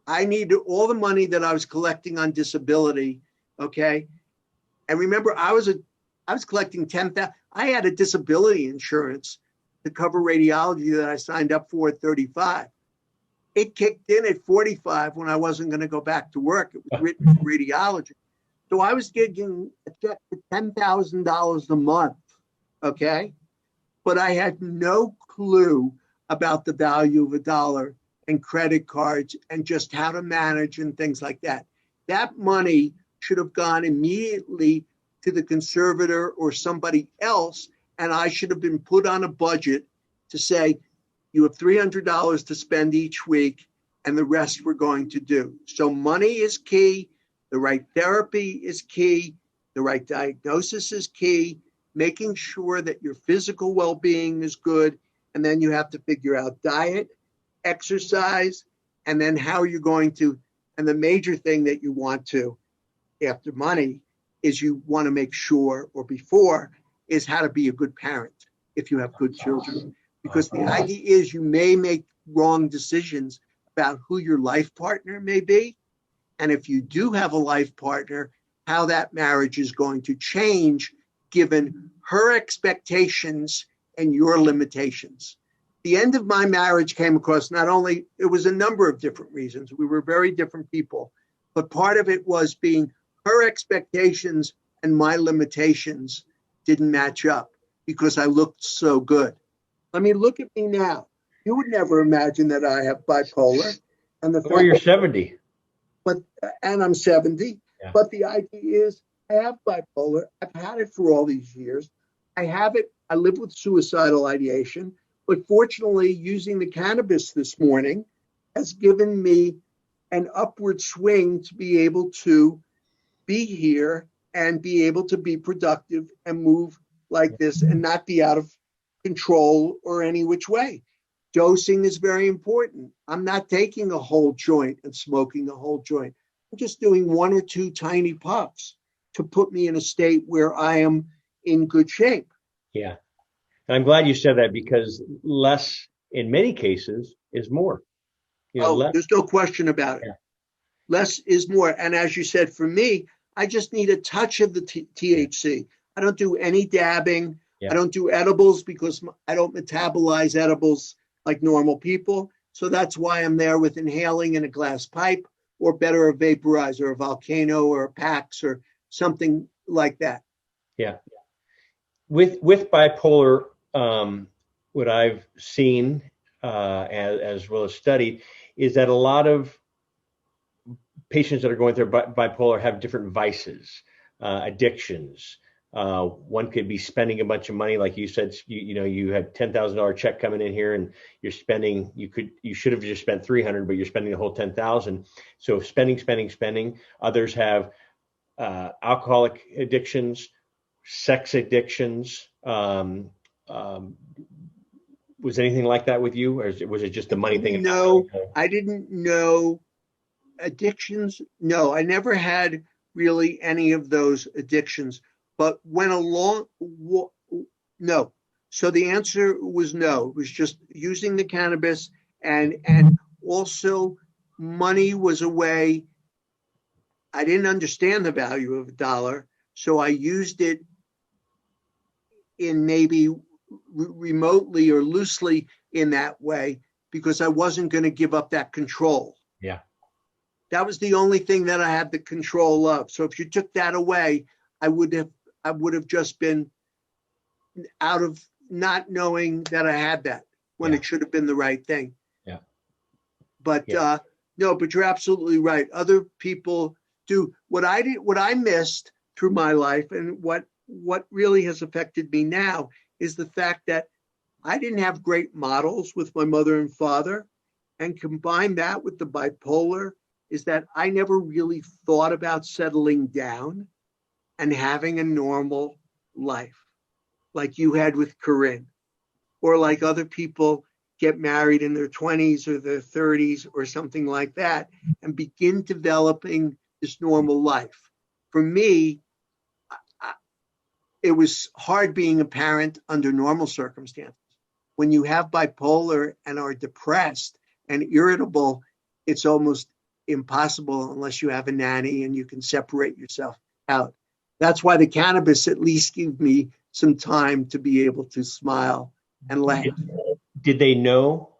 I needed all the money that I was collecting on disability. Okay. And remember, I was collecting 10,000. I had a disability insurance to cover radiology that I signed up for at 35. It kicked in at 45 when I wasn't going to go back to work. It was written for radiology. So I was getting a check for $10,000 a month. Okay. But I had no clue about the value of a dollar and credit cards and just how to manage and things like that. That money should have gone immediately to the conservator or somebody else, and I should have been put on a budget to say, you have $300 to spend each week, and the rest we're going to do. So money is key. The right therapy is key. The right diagnosis is key. Making sure that your physical well-being is good. And then you have to figure out diet, exercise, and then how you're going to, and the major thing that you want to, after money, is you want to make sure, or before, is how to be a good parent if you have good children. Because the idea is you may make wrong decisions about who your life partner may be. And if you do have a life partner, how that marriage is going to change given her expectations and your limitations. The end of my marriage came across it was a number of different reasons. We were very different people, but part of it was being her expectations and my limitations didn't match up because I looked so good. I mean, look at me now. You would never imagine that I have bipolar. And or you're 70. And I'm 70. Yeah. But the idea is I have bipolar. I've had it for all these years. I have it. I live with suicidal ideation. But fortunately, using the cannabis this morning has given me an upward swing to be able to be here and be able to be productive and move like this and not be out of control or any which way. Dosing is very important. I'm not taking a whole joint and smoking a whole joint. I'm just doing one or two tiny puffs to put me in a state where I am in good shape. Yeah. And I'm glad you said that because less, in many cases, is more. There's no question about it. Yeah. Less is more. And as you said, for me, I just need a touch of the THC. I don't do any dabbing. Yeah. I don't do edibles because I don't metabolize edibles like normal people. So that's why I'm there with inhaling in a glass pipe, or better, a vaporizer, a volcano, or a PAX, or something like that. Yeah. With bipolar, what I've seen as well as studied is that a lot of patients that are going through bipolar have different vices, addictions. One could be spending a bunch of money, like you said. You had $10,000 check coming in here, and you're spending. You should have just spent $300, but you're spending the whole $10,000. So spending. Others have alcoholic addictions, sex addictions. Was anything like that with you, or was it just the money thing? No, I didn't know addictions. No, I never had really any of those addictions, but went along. No. So the answer was no. It was just using the cannabis, and also money was a way. I didn't understand the value of a dollar, so I used it in maybe remotely or loosely in that way because I wasn't going to give up that control. Yeah. That was the only thing that I had the control of. So if you took that away, I would have just been out of not knowing that I had that when it should have been the right thing. Yeah. But no, but you're absolutely right. Other people do what I did, what I missed through my life, and what really has affected me now is the fact that I didn't have great models with my mother and father. And combine that with the bipolar is that I never really thought about settling down and having a normal life like you had with Corinne, or like other people get married in their 20s or their 30s or something like that and begin developing this normal life. For me, it was hard being a parent under normal circumstances. When you have bipolar and are depressed and irritable, it's almost impossible unless you have a nanny and you can separate yourself out. That's why the cannabis at least gave me some time to be able to smile and laugh. Did they know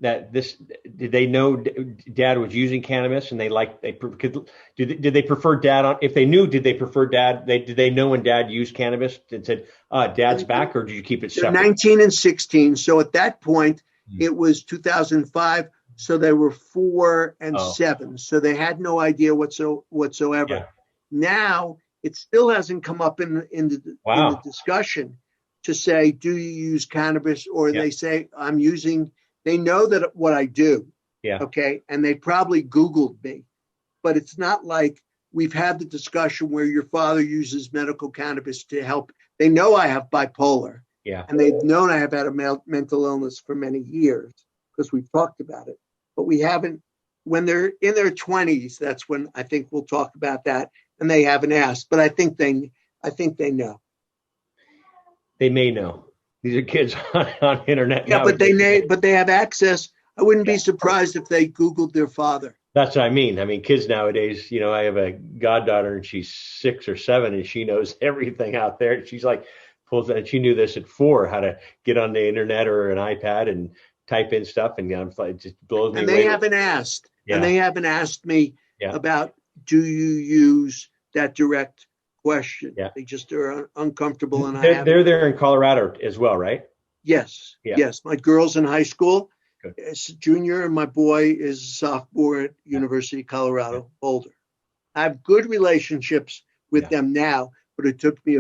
that this? Did they know Dad was using cannabis, and did they prefer Dad on? If they knew, did they prefer Dad? Did they know when Dad used cannabis and said, "Dad's back," or did you keep it separate? 19 and 16. So at that point, it was 2005. So they were 4 and 7. So they had no idea whatsoever. Yeah. Now it still hasn't come up in the discussion to say, do you use cannabis? Or they say, I'm using, they know that what I do. Yeah. Okay. And they probably Googled me, but it's not like we've had the discussion where your father uses medical cannabis to help. They know I have bipolar. Yeah. And they've known I have had a mental illness for many years because we've talked about it, but we haven't, when they're in their 20s, that's when I think we'll talk about that. And they haven't asked, but I think they know. They may know. These are kids on internet. Yeah, but they have access. I wouldn't be surprised if they Googled their father. That's what I mean. I mean, kids nowadays, I have a goddaughter and she's 6 or 7 and she knows everything out there. She's like, and she knew this at 4, how to get on the internet or an iPad and type in stuff, and it just blows me away. And they haven't asked. Yeah. And they haven't asked me about, do you use that direct question? Yeah. They just are uncomfortable. And they're there in Colorado as well, right? Yes. Yeah. Yes. My girl's in high school, is a junior, and my boy is a sophomore at University of Colorado Boulder. I have good relationships with them now, but it took me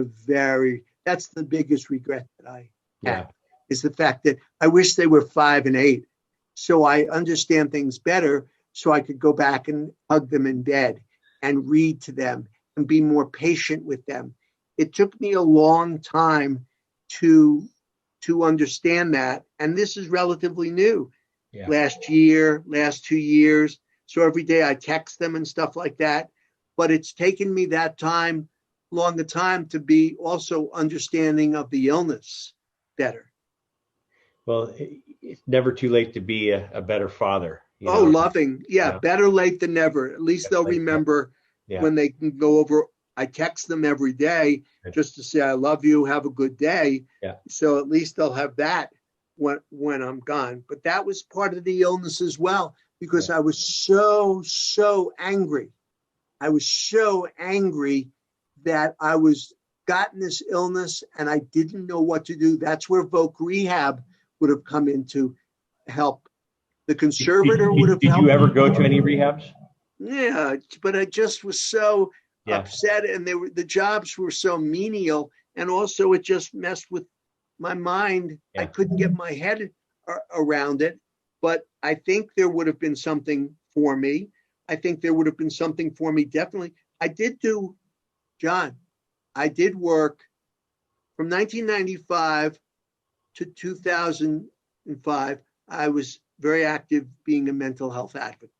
that's the biggest regret that I have, is the fact that I wish they were 5 and 8. So I understand things better, so I could go back and hug them in bed and read to them and be more patient with them. It took me a long time to understand that. And this is relatively new. Yeah. Last 2 years. So every day I text them and stuff like that. But it's taken me that longer time to be also understanding of the illness better. Well, it's never too late to be a better father. Loving. Yeah, better late than never. At least they'll remember when they can go over. I text them every day just to say, I love you, have a good day. Yeah. So at least they'll have that when I'm gone. But that was part of the illness as well, because I was so angry. I was so angry that I gotten this illness and I didn't know what to do. That's where Voc Rehab would have come in to help. The conservator would have helped. Did you ever go to any rehabs? Yeah, but I just was so upset, and the jobs were so menial, and also it just messed with my mind. Yeah. I couldn't get my head around it, but I think there would have been something for me. Definitely. I did work from 1995 to 2005. I was very active being a mental health advocate.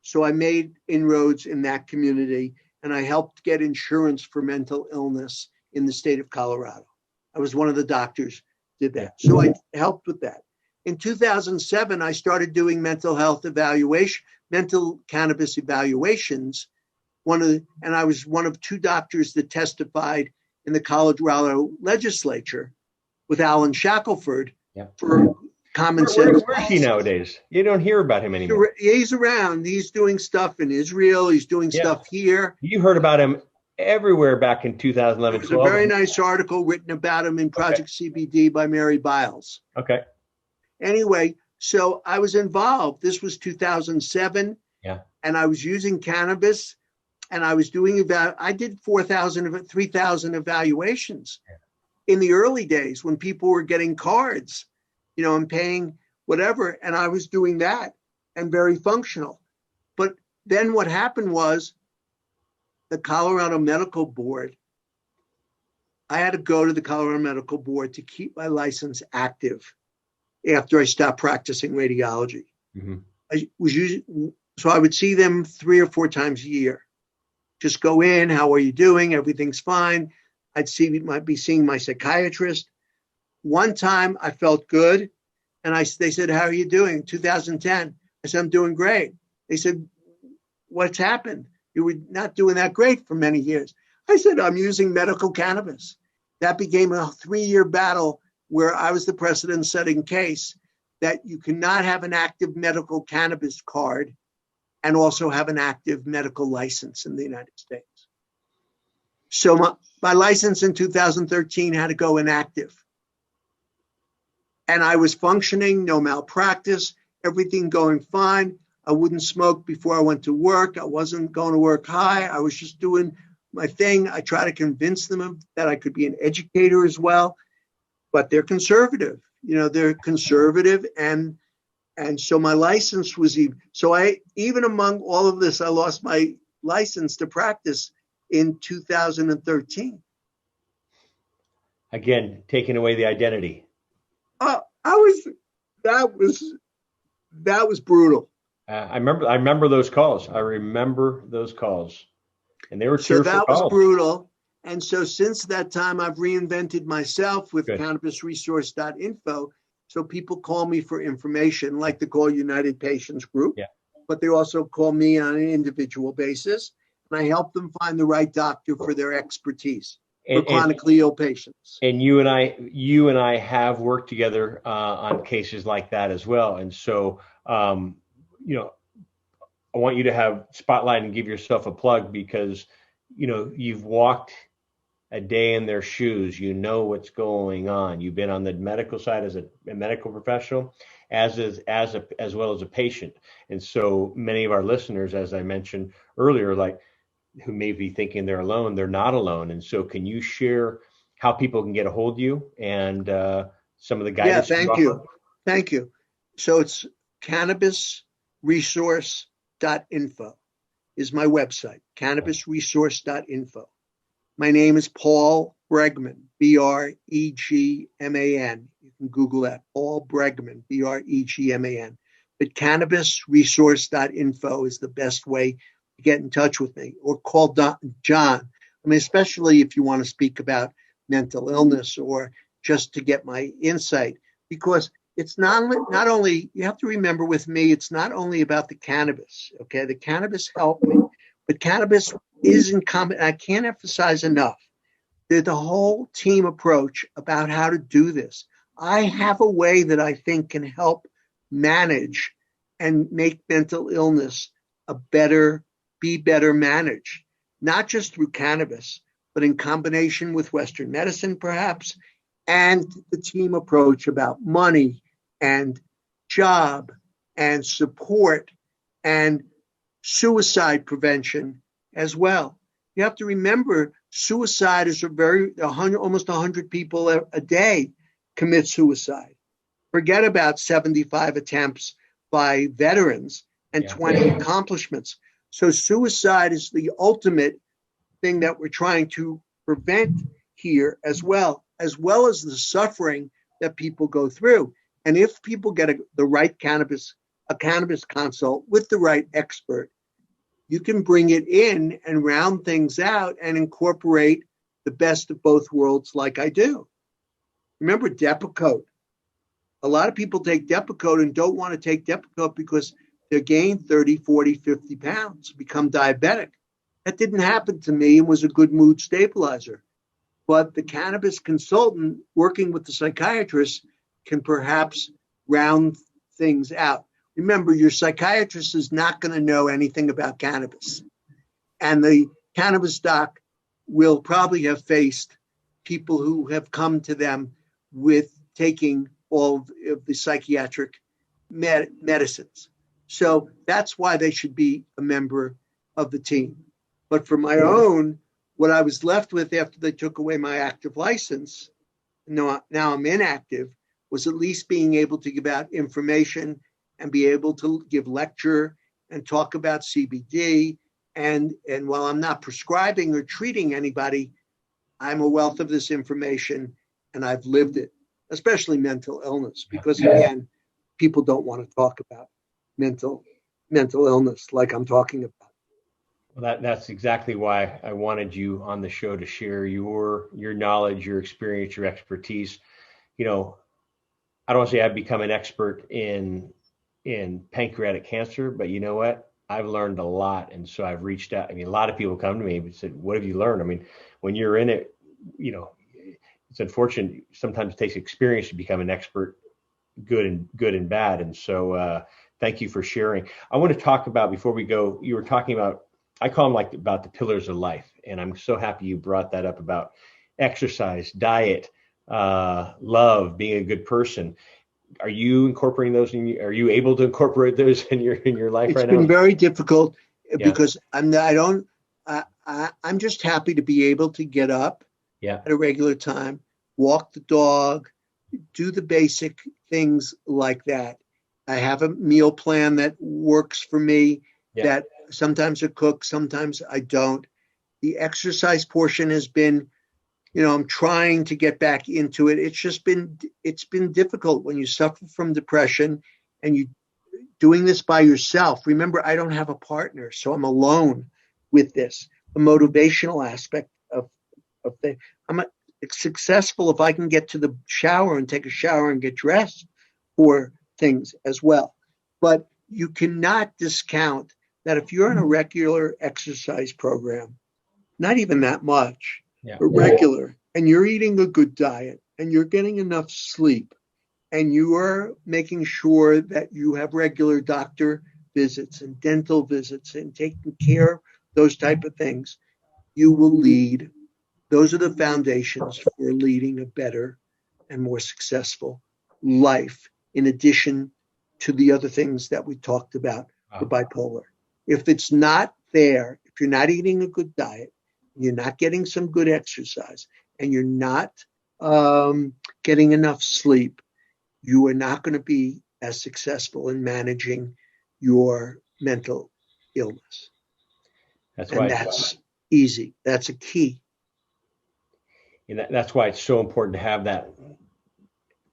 So I made inroads in that community, and I helped get insurance for mental illness in the state of Colorado. I was one of the doctors did that. So I helped with that. In 2007, I started doing mental cannabis evaluations. And I was one of 2 doctors that testified in the Colorado legislature with Alan Shackelford for common sense. Where is he nowadays? You don't hear about him anymore. He's around. He's doing stuff in Israel. He's doing stuff here. You heard about him everywhere back in 2011. There's a very nice article written about him in Project CBD by Mary Biles. Okay. Anyway, so I was involved. This was 2007. Yeah. And I was using cannabis, and I was doing I did 3,000 evaluations. in the early days when people were getting cards, and paying whatever, and I was doing that and very functional. But then what happened was the Colorado Medical Board, I had to go to the Colorado Medical Board to keep my license active after I stopped practicing radiology. Mm-hmm. So I would see them 3 or 4 times a year. Just go in, how are you doing? Everything's fine. Might be seeing my psychiatrist. One time I felt good, and they said, how are you doing? 2010. I said, I'm doing great. They said, what's happened? You were not doing that great for many years. I said, I'm using medical cannabis. That became a 3-year battle where I was the precedent-setting case that you cannot have an active medical cannabis card and also have an active medical license in the United States. So my license in 2013 had to go inactive. And I was functioning, no malpractice, everything going fine. I wouldn't smoke before I went to work. I wasn't going to work high. I was just doing my thing. I try to convince them that I could be an educator as well, but they're conservative. They're conservative, and so my license was even among all of this, I lost my license to practice in 2013. Again, taking away the identity. That was brutal. I remember those calls. And they were tearful calls. So that was brutal. And so since that time, I've reinvented myself with cannabisresource.info. So people call me for information, like they call United Patients Group, but they also call me on an individual basis. And I help them find the right doctor for their expertise for chronically ill patients. And you and I have worked together on cases like that as well. And so, I want you to have spotlight and give yourself a plug because, you've walked a day in their shoes. You know what's going on. You've been on the medical side as a medical professional, as well as a patient. And so many of our listeners, as I mentioned earlier, who may be thinking they're alone, they're not alone. And so can you share how people can get a hold of you and some of the guidance? Yeah, thank you. So it's cannabisresource.info is my website, cannabisresource.info. My name is Paul Bregman, Bregman. You can Google that, Paul Bregman, Bregman. But cannabisresource.info is the best way to get in touch with me, or call John. Especially if you want to speak about mental illness or just to get my insight, because it's not only, you have to remember with me, it's not only about the cannabis, okay? The cannabis helped me, but cannabis is in common. I can't emphasize enough the whole team approach about how to do this. I have a way that I think can help manage and make mental illness be better managed, not just through cannabis, but in combination with Western medicine, perhaps, and the team approach about money and job and support and suicide prevention as well. You have to remember, suicide is almost 100 people a day commit suicide. Forget about 75 attempts by veterans and 20 accomplishments. So suicide is the ultimate thing that we're trying to prevent here, as well as the suffering that people go through. And if people get the right a cannabis consult with the right expert, you can bring it in and round things out and incorporate the best of both worlds like I do. Remember Depakote. A lot of people take Depakote and don't want to take Depakote because they gain 30, 40, 50 pounds, become diabetic. That didn't happen to me and was a good mood stabilizer. But the cannabis consultant working with the psychiatrist can perhaps round things out. Remember, your psychiatrist is not going to know anything about cannabis. And the cannabis doc will probably have faced people who have come to them with taking all of the psychiatric medicines. So that's why they should be a member of the team. But for my own, what I was left with after they took away my active license now I'm inactive, was at least being able to give out information and be able to give lecture and talk about CBD. And while I'm not prescribing or treating anybody, I'm a wealth of this information and I've lived it, especially mental illness, because again, people don't want to talk about mental illness like I'm talking about. Well, that's exactly why I wanted you on the show, to share your knowledge, your experience, your expertise. You know, I don't want to say I've become an expert in pancreatic cancer, but you know what? I've learned a lot, and so I've reached out. I mean, a lot of people come to me and said, "What have you learned?" I mean, when you're in it, you know, it's unfortunate. Sometimes it takes experience to become an expert, good and bad. And so, thank you for sharing. I want to talk about, before we go, you were talking about, I call them like about the pillars of life, and I'm so happy you brought that up about exercise, diet, love, being a good person. Are you incorporating those are you able to incorporate those in your life It's right now? been very difficult Yeah. because I'm just happy to be able to get up Yeah. at a regular time, walk the dog, do the basic things like that. I have a meal plan that works for me, Yeah. that sometimes I cook, sometimes I don't. The exercise portion has been, I'm trying to get back into it. It's been difficult when you suffer from depression and you doing this by yourself. Remember, I don't have a partner, so I'm alone with this. The motivational aspect of things. I'm successful if I can get to the shower and take a shower and get dressed for things as well. But you cannot discount that if you're in a regular exercise program, not even that much, Yeah. but regular, and you're eating a good diet and you're getting enough sleep and you are making sure that you have regular doctor visits and dental visits and taking care of those type of things, you will lead. Those are the foundations for leading a better and more successful life, in addition to the other things that we talked about for bipolar. If it's not there, if you're not eating a good diet, you're not getting some good exercise, and you're not getting enough sleep, you are not going to be as successful in managing your mental illness. And that's easy. That's a key. And that's why it's so important to have that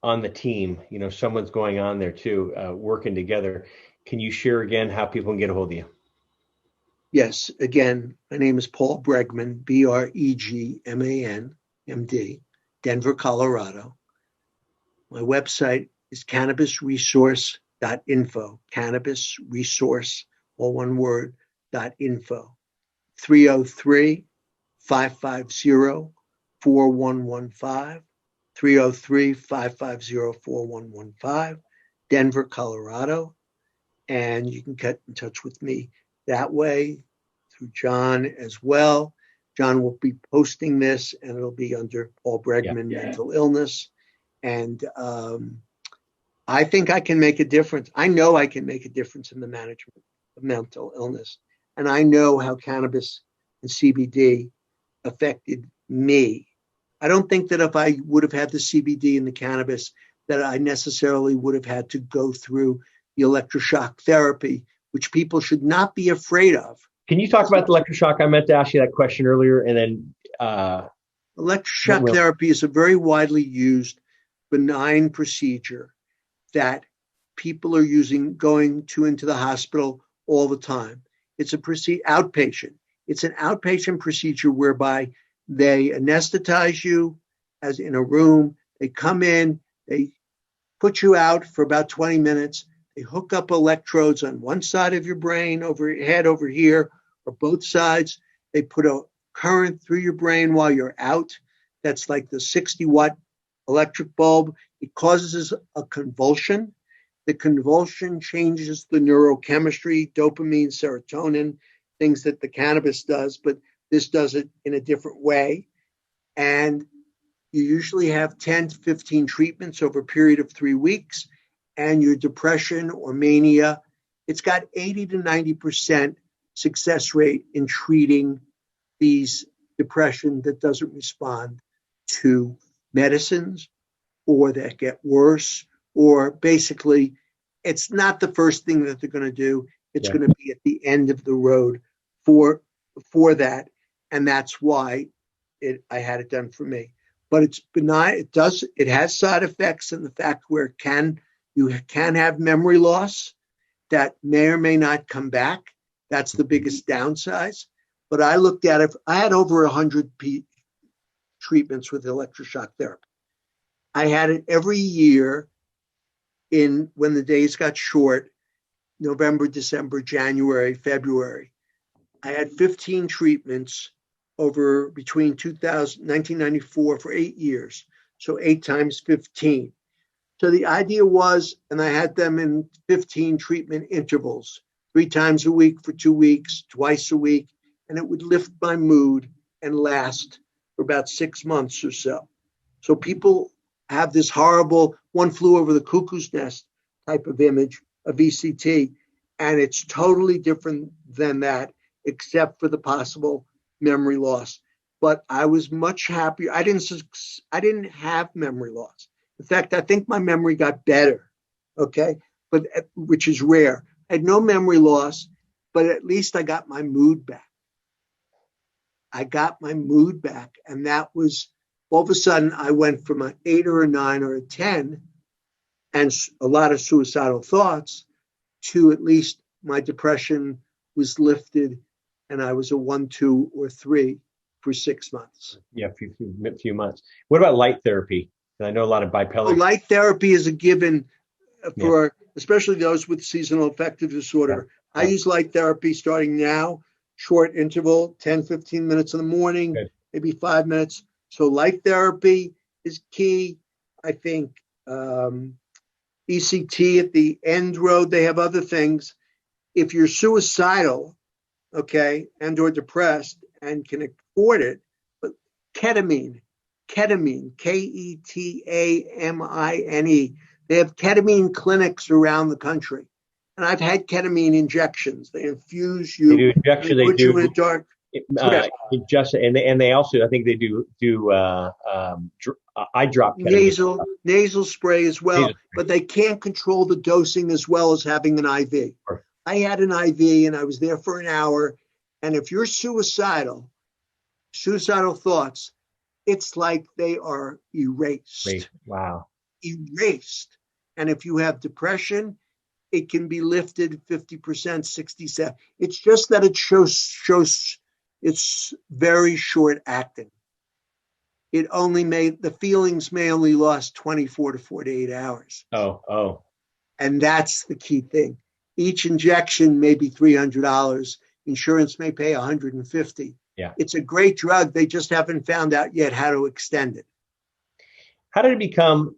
on the team. Someone's going on there too, working together. Can you share again how people can get a hold of you? Yes. Again, my name is Paul Bregman, Bregman, MD, Denver, Colorado. My website is cannabisresource.info, cannabisresource, all one word, .info, 303-550-4115, 303-550-4115, Denver, Colorado. And you can get in touch with me that way, through John as well. John will be posting this, and it'll be under Paul Bregman Mental Illness. And I think I can make a difference. I know I can make a difference in the management of mental illness. And I know how cannabis and CBD affected me. I don't think that if I would have had the CBD and the cannabis, that I necessarily would have had to go through the electroshock therapy, which people should not be afraid of. Can you talk about the electroshock? I meant to ask you that question earlier, and then electroshock therapy is a very widely used benign procedure that people are going into the hospital all the time. It's outpatient. It's an outpatient procedure whereby they anesthetize you as in a room. They come in, they put you out for about 20 minutes. They hook up electrodes on one side of your brain, over your head, over here, or both sides. They put a current through your brain while you're out. That's like the 60-watt electric bulb. It causes a convulsion. The convulsion changes the neurochemistry, dopamine, serotonin, things that the cannabis does, but this does it in a different way. And you usually have 10 to 15 treatments over a period of 3 weeks. And your depression or mania, it's got 80 to 90% success rate in treating these depression that doesn't respond to medicines or that get worse, or basically it's not the first thing that they're going to do. It's going to be at the end of the road for that. And that's why I had it done for me. But it's benign. It has side effects in the fact where you can have memory loss that may or may not come back. That's the biggest downside. But I looked at it. I had over 100 treatments with electroshock therapy. I had it every year when the days got short, November, December, January, February. I had 15 treatments over between 1994 for 8 years. So 8 times 15. So the idea was, and I had them in 15 treatment intervals, 3 times a week for 2 weeks, twice a week, and it would lift my mood and last for about 6 months or so. So people have this horrible one flew over the cuckoo's nest type of image of ECT, and it's totally different than that, except for the possible memory loss. But I was much happier. I didn't have memory loss. In fact, I think my memory got better, okay, but which is rare. I had no memory loss, but at least I got my mood back. And that was, all of a sudden, I went from an 8 or a 9 or a 10 and a lot of suicidal thoughts to at least my depression was lifted and I was a 1, 2, or 3 for 6 months. Yeah, a few months. What about light therapy? I know a lot of bipolar. Well, light therapy is a given for especially those with seasonal affective disorder. Yeah. I use light therapy starting now, short interval, 10, 15 minutes in the morning, maybe 5 minutes. So light therapy is key. I think ECT at the end road, they have other things. If you're suicidal, okay, and or depressed and can afford it, but ketamine, Ketamine, Ketamine. They have ketamine clinics around the country. And I've had ketamine injections. They infuse you. They do injection. They do. You in a dark. And they also, I think they do eye drop ketamine. Nasal spray as well. But they can't control the dosing as well as having an IV. Sure. I had an IV and I was there for an hour. And if you're suicidal thoughts, it's like they are erased. Wow. Erased. And if you have depression, it can be lifted 50%, 67%. It's just that it shows it's very short acting. The feelings may only last 24 to 48 hours. Oh. And that's the key thing. Each injection may be $300. Insurance may pay $150. Yeah. It's a great drug. They just haven't found out yet how to extend it. How did it become,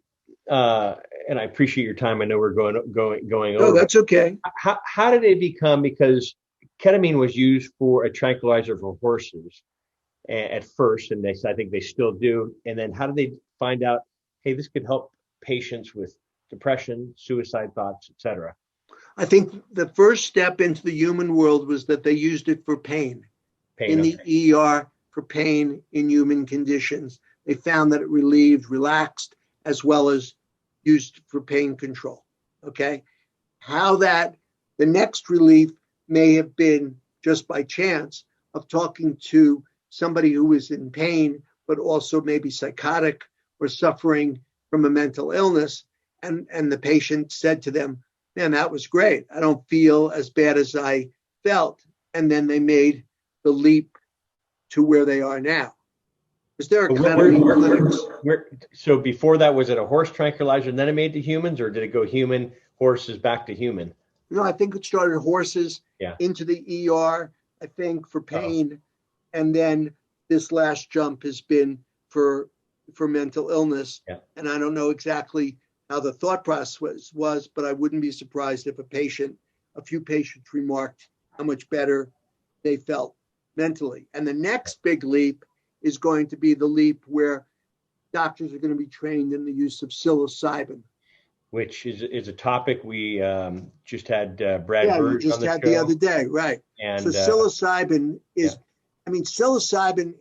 and I appreciate your time. I know we're going over. No, that's okay. How did it become, because ketamine was used for a tranquilizer for horses at first, and I think they still do. And then how did they find out, hey, this could help patients with depression, suicide thoughts, etc.? I think the first step into the human world was that they used it for pain in the ER for pain in human conditions. They found that it relieved, relaxed, as well as used for pain control. Okay. How the next relief may have been just by chance of talking to somebody who was in pain, but also maybe psychotic or suffering from a mental illness. And the patient said to them, man, that was great. I don't feel as bad as I felt. And then they made the leap to where they are now. Is there a clinics? So before that, was it a horse tranquilizer and then it made to humans, or did it go human, horses, back to human? No, I think it started horses into the ER, I think, for pain. And then this last jump has been for mental illness. Yeah. And I don't know exactly how the thought process was, but I wouldn't be surprised if a few patients remarked how much better they felt mentally. And the next big leap is going to be the leap where doctors are going to be trained in the use of psilocybin. Which is a topic we just had Brad Burge on the show the other day, right? And so psilocybin psilocybin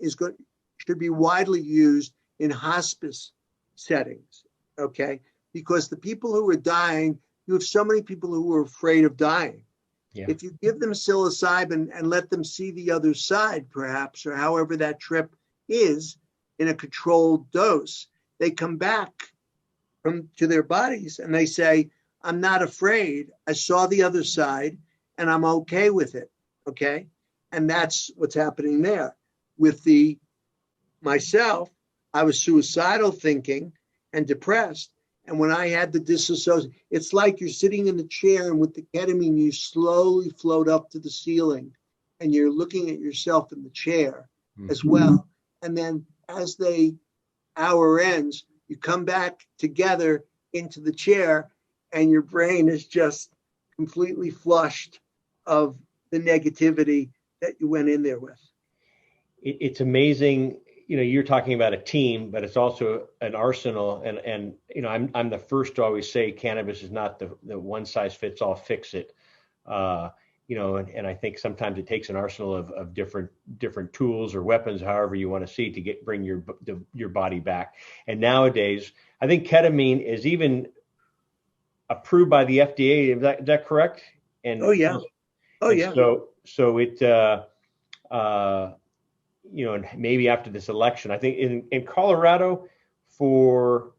should be widely used in hospice settings, okay? Because the people who are dying, you have so many people who are afraid of dying. Yeah. If you give them psilocybin and let them see the other side, perhaps, or however that trip is in a controlled dose, they come back to their bodies and they say, I'm not afraid. I saw the other side and I'm okay with it. Okay. And that's what's happening there. With myself, I was suicidal thinking and depressed. And when I had the disassociation, it's like you're sitting in the chair and with the ketamine, you slowly float up to the ceiling and you're looking at yourself in the chair as well. And then as the hour ends, you come back together into the chair and your brain is just completely flushed of the negativity that you went in there with. It's amazing. You're talking about a team, but it's also an arsenal. And I'm the first to always say cannabis is not the one size fits all fix it. And I think sometimes it takes an arsenal of different tools or weapons, however you want to see, to bring your body back. And nowadays, I think ketamine is even approved by the FDA. Is that correct? And oh yeah. So it and maybe after this election, I think in Colorado for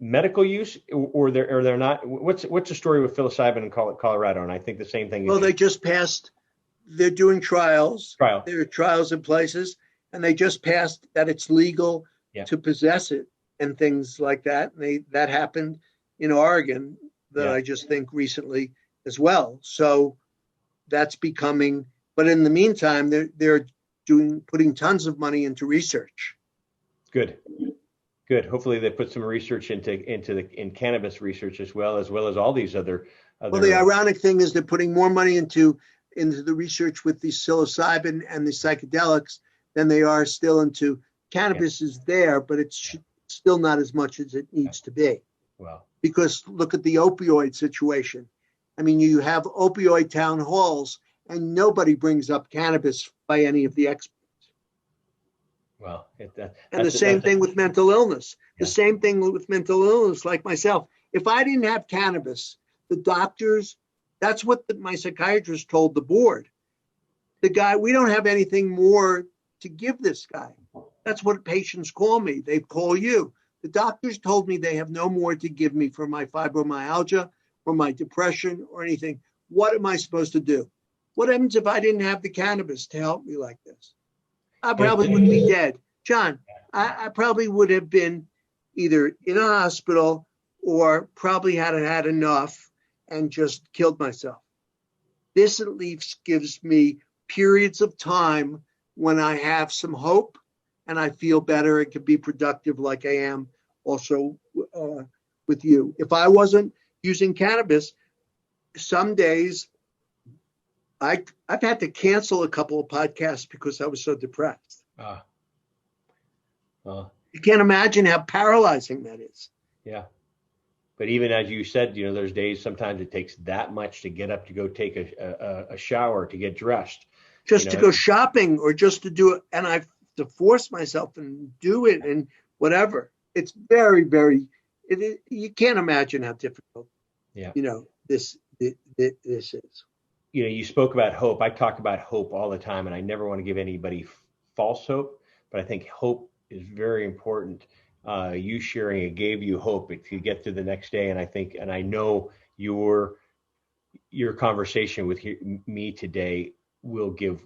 medical use, or they're not. What's the story with psilocybin in Colorado? And I think the same thing. Well, they just passed. They're doing trials. There are trials in places, and they just passed that it's legal to possess it and things like that. And that happened in Oregon, I just think recently as well. So that's becoming. But in the meantime, they're putting tons of money into research. Good. Hopefully they put some research in cannabis research as well as all these other. Well, the ironic thing is they're putting more money into the research with the psilocybin and the psychedelics than they are still into cannabis. Is there, but it's still not as much as it needs to be. Well, because look at the opioid situation. I mean, you have opioid town halls and nobody brings up cannabis by any of the experts. Well, and the same thing with mental illness. The same thing with mental illness, like myself. If I didn't have cannabis, the doctors, that's what my psychiatrist told the board. The guy, we don't have anything more to give this guy. That's what patients call me. They call you. The doctors told me they have no more to give me for my fibromyalgia or my depression or anything. What am I supposed to do? What happens if I didn't have the cannabis to help me like this? I probably would be dead. John, I probably would have been either in a hospital or probably had enough and just killed myself. This at least gives me periods of time when I have some hope and I feel better and can be productive like I am also with you. If I wasn't using cannabis, some days I've had to cancel a couple of podcasts because I was so depressed. You can't imagine how paralyzing that is. Yeah. But even as you said, there's days sometimes it takes that much to get up to go take a shower, to get dressed. Just to go shopping or just to do it. And I have to force myself and do it and whatever. It's very, very, you can't imagine how difficult, this is. You spoke about hope. I talk about hope all the time, and I never want to give anybody false hope, but I think hope is very important. You sharing it gave you hope to get to the next day. And I know your conversation with me today will give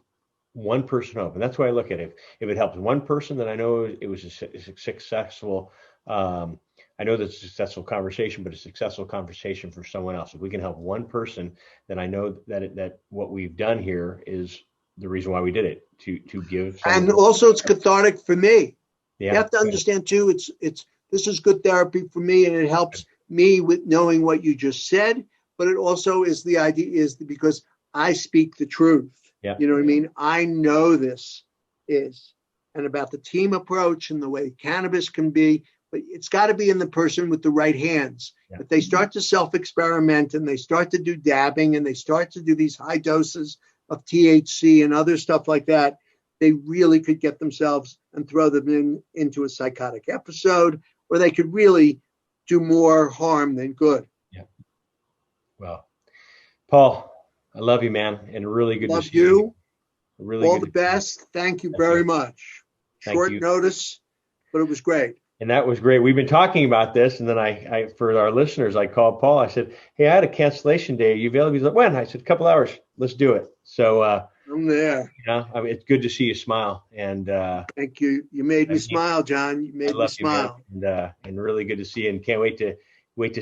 one person hope. And that's why I look at it. If it helps one person, then I know it was a successful, I know that's a successful conversation, but a successful conversation for someone else. If we can help one person, then I know that what we've done here is the reason why we did it, to give. And also it's cathartic for me. Yeah. You have to understand too, this is good therapy for me, and it helps me with knowing what you just said, but it also is the idea is because I speak the truth. Yeah. You know what I mean? I know this is, and about the team approach and the way cannabis can be, but it's got to be in the person with the right hands. Yeah. If they start to self-experiment and they start to do dabbing and they start to do these high doses of THC and other stuff like that, they really could get themselves and throw them into a psychotic episode, or they could really do more harm than good. Yeah. Well, Paul, I love you, man, and really good to Love see you. you. Really All good the best. Thank you That's very it. much. Thank Short you. notice, but it was great. And that was great. We've been talking about this, and then I for our listeners, I called Paul. I said, "Hey, I had a cancellation day. Are you available?" He's like, "When?" I said, "A couple hours. Let's do it." So, I'm there. I mean, it's good to see you smile, and Thank you. You made me smile, John. You I made me love you, man, smile. and really good to see you. And can't wait to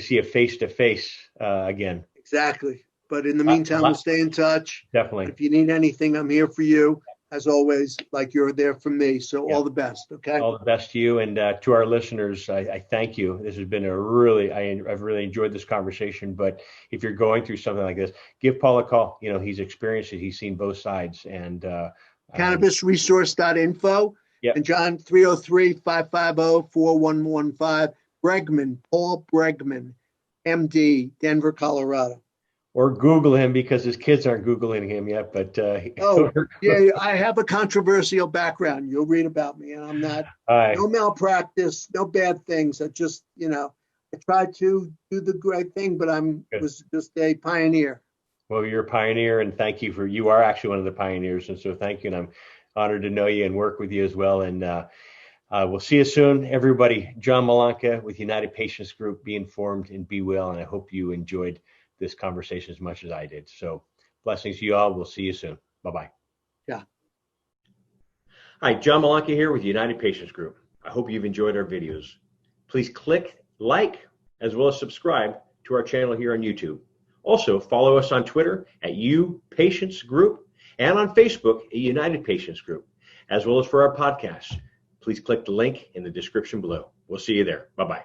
see you face to face again. Exactly. But in the meantime, we'll stay in touch. Definitely. If you need anything, I'm here for you, as always, like you're there for me. So Yeah. all the best, okay? All the best to you, and to our listeners, I thank you. This has been I've really enjoyed this conversation. But if you're going through something like this, give Paul a call. He's experienced it. He's seen both sides. And Cannabisresource.info. Yeah. And John, 303-550-4115. Bregman, Paul Bregman, MD, Denver, Colorado. Or Google him, because his kids aren't Googling him yet. But yeah, I have a controversial background. You'll read about me, and I'm not no malpractice, no bad things. I just, I tried to do the great thing, but was just a pioneer. Well, you're a pioneer, and you are actually one of the pioneers, and so thank you. And I'm honored to know you and work with you as well. And we'll see you soon, everybody. John Malanca with United Patients Group. Be informed and be well, and I hope you enjoyed this conversation as much as I did. So blessings to you all. We'll see you soon. Bye-bye. Yeah. Hi, John Malanca here with United Patients Group. I hope you've enjoyed our videos. Please click like as well as subscribe to our channel here on YouTube. Also, follow us on Twitter at Patients Group and on Facebook at United Patients Group, as well as for our podcast. Please click the link in the description below. We'll see you there. Bye-bye.